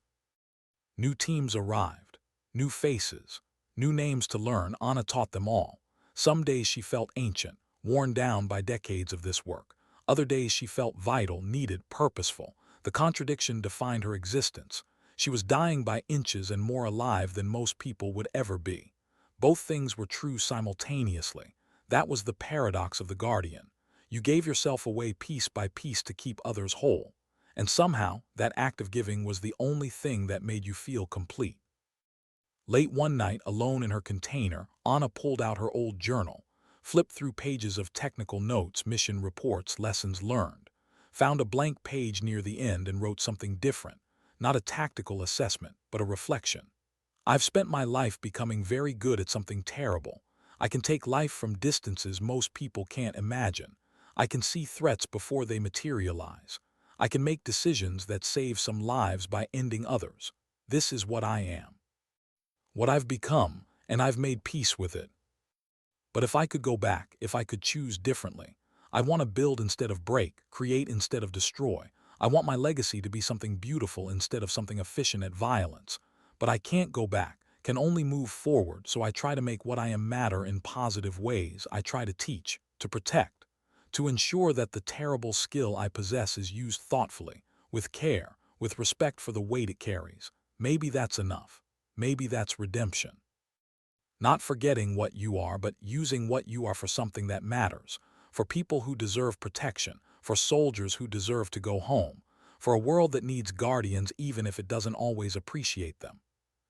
New teams arrived, new faces, new names to learn. Anna taught them all. Some days she felt ancient, worn down by decades of this work. Other days she felt vital, needed, purposeful. The contradiction defined her existence. She was dying by inches and more alive than most people would ever be. Both things were true simultaneously. That was the paradox of the guardian. You gave yourself away piece by piece to keep others whole. And somehow, that act of giving was the only thing that made you feel complete. Late one night, alone in her container, Anna pulled out her old journal, flipped through pages of technical notes, mission reports, lessons learned, found a blank page near the end and wrote something different, not a tactical assessment, but a reflection. "I've spent my life becoming very good at something terrible. I can take life from distances most people can't imagine. I can see threats before they materialize. I can make decisions that save some lives by ending others. This is what I am. What I've become, and I've made peace with it. But if I could go back, if I could choose differently, I want to build instead of break, create instead of destroy. I want my legacy to be something beautiful instead of something efficient at violence. But I can't go back, can only move forward, so I try to make what I am matter in positive ways. I try to teach, to protect, to ensure that the terrible skill I possess is used thoughtfully, with care, with respect for the weight it carries. Maybe that's enough. Maybe that's redemption. Not forgetting what you are, but using what you are for something that matters, for people who deserve protection, for soldiers who deserve to go home, for a world that needs guardians even if it doesn't always appreciate them."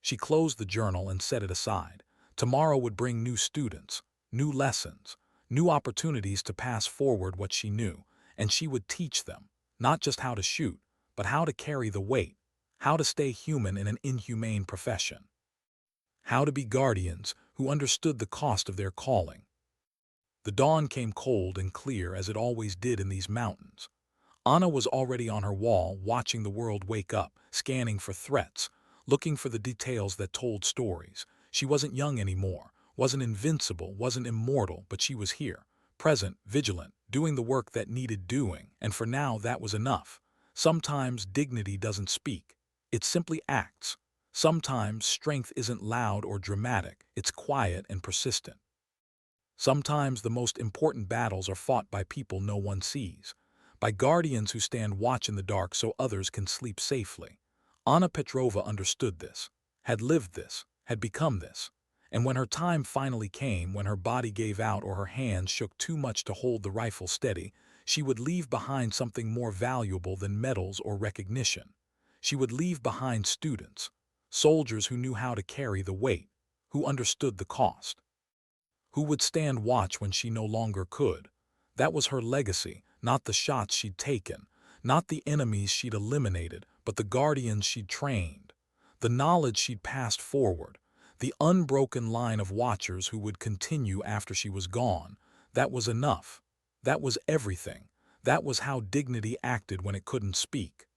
She closed the journal and set it aside. Tomorrow would bring new students, new lessons, new opportunities to pass forward what she knew, and she would teach them, not just how to shoot, but how to carry the weight, how to stay human in an inhumane profession, how to be guardians who understood the cost of their calling. The dawn came cold and clear as it always did in these mountains. Anna was already on her wall, watching the world wake up, scanning for threats, looking for the details that told stories. She wasn't young anymore, wasn't invincible, wasn't immortal, but she was here, present, vigilant, doing the work that needed doing, and for now that was enough. Sometimes dignity doesn't speak. It simply acts. Sometimes strength isn't loud or dramatic, it's quiet and persistent. Sometimes the most important battles are fought by people no one sees, by guardians who stand watch in the dark so others can sleep safely. Anna Petrova understood this, had lived this, had become this. And when her time finally came, when her body gave out or her hands shook too much to hold the rifle steady, she would leave behind something more valuable than medals or recognition. She would leave behind students, soldiers who knew how to carry the weight, who understood the cost, who would stand watch when she no longer could. That was her legacy, not the shots she'd taken, not the enemies she'd eliminated, but the guardians she'd trained, the knowledge she'd passed forward, The unbroken line of watchers who would continue after she was gone. That was enough. That was everything. That was how dignity acted when it couldn't speak.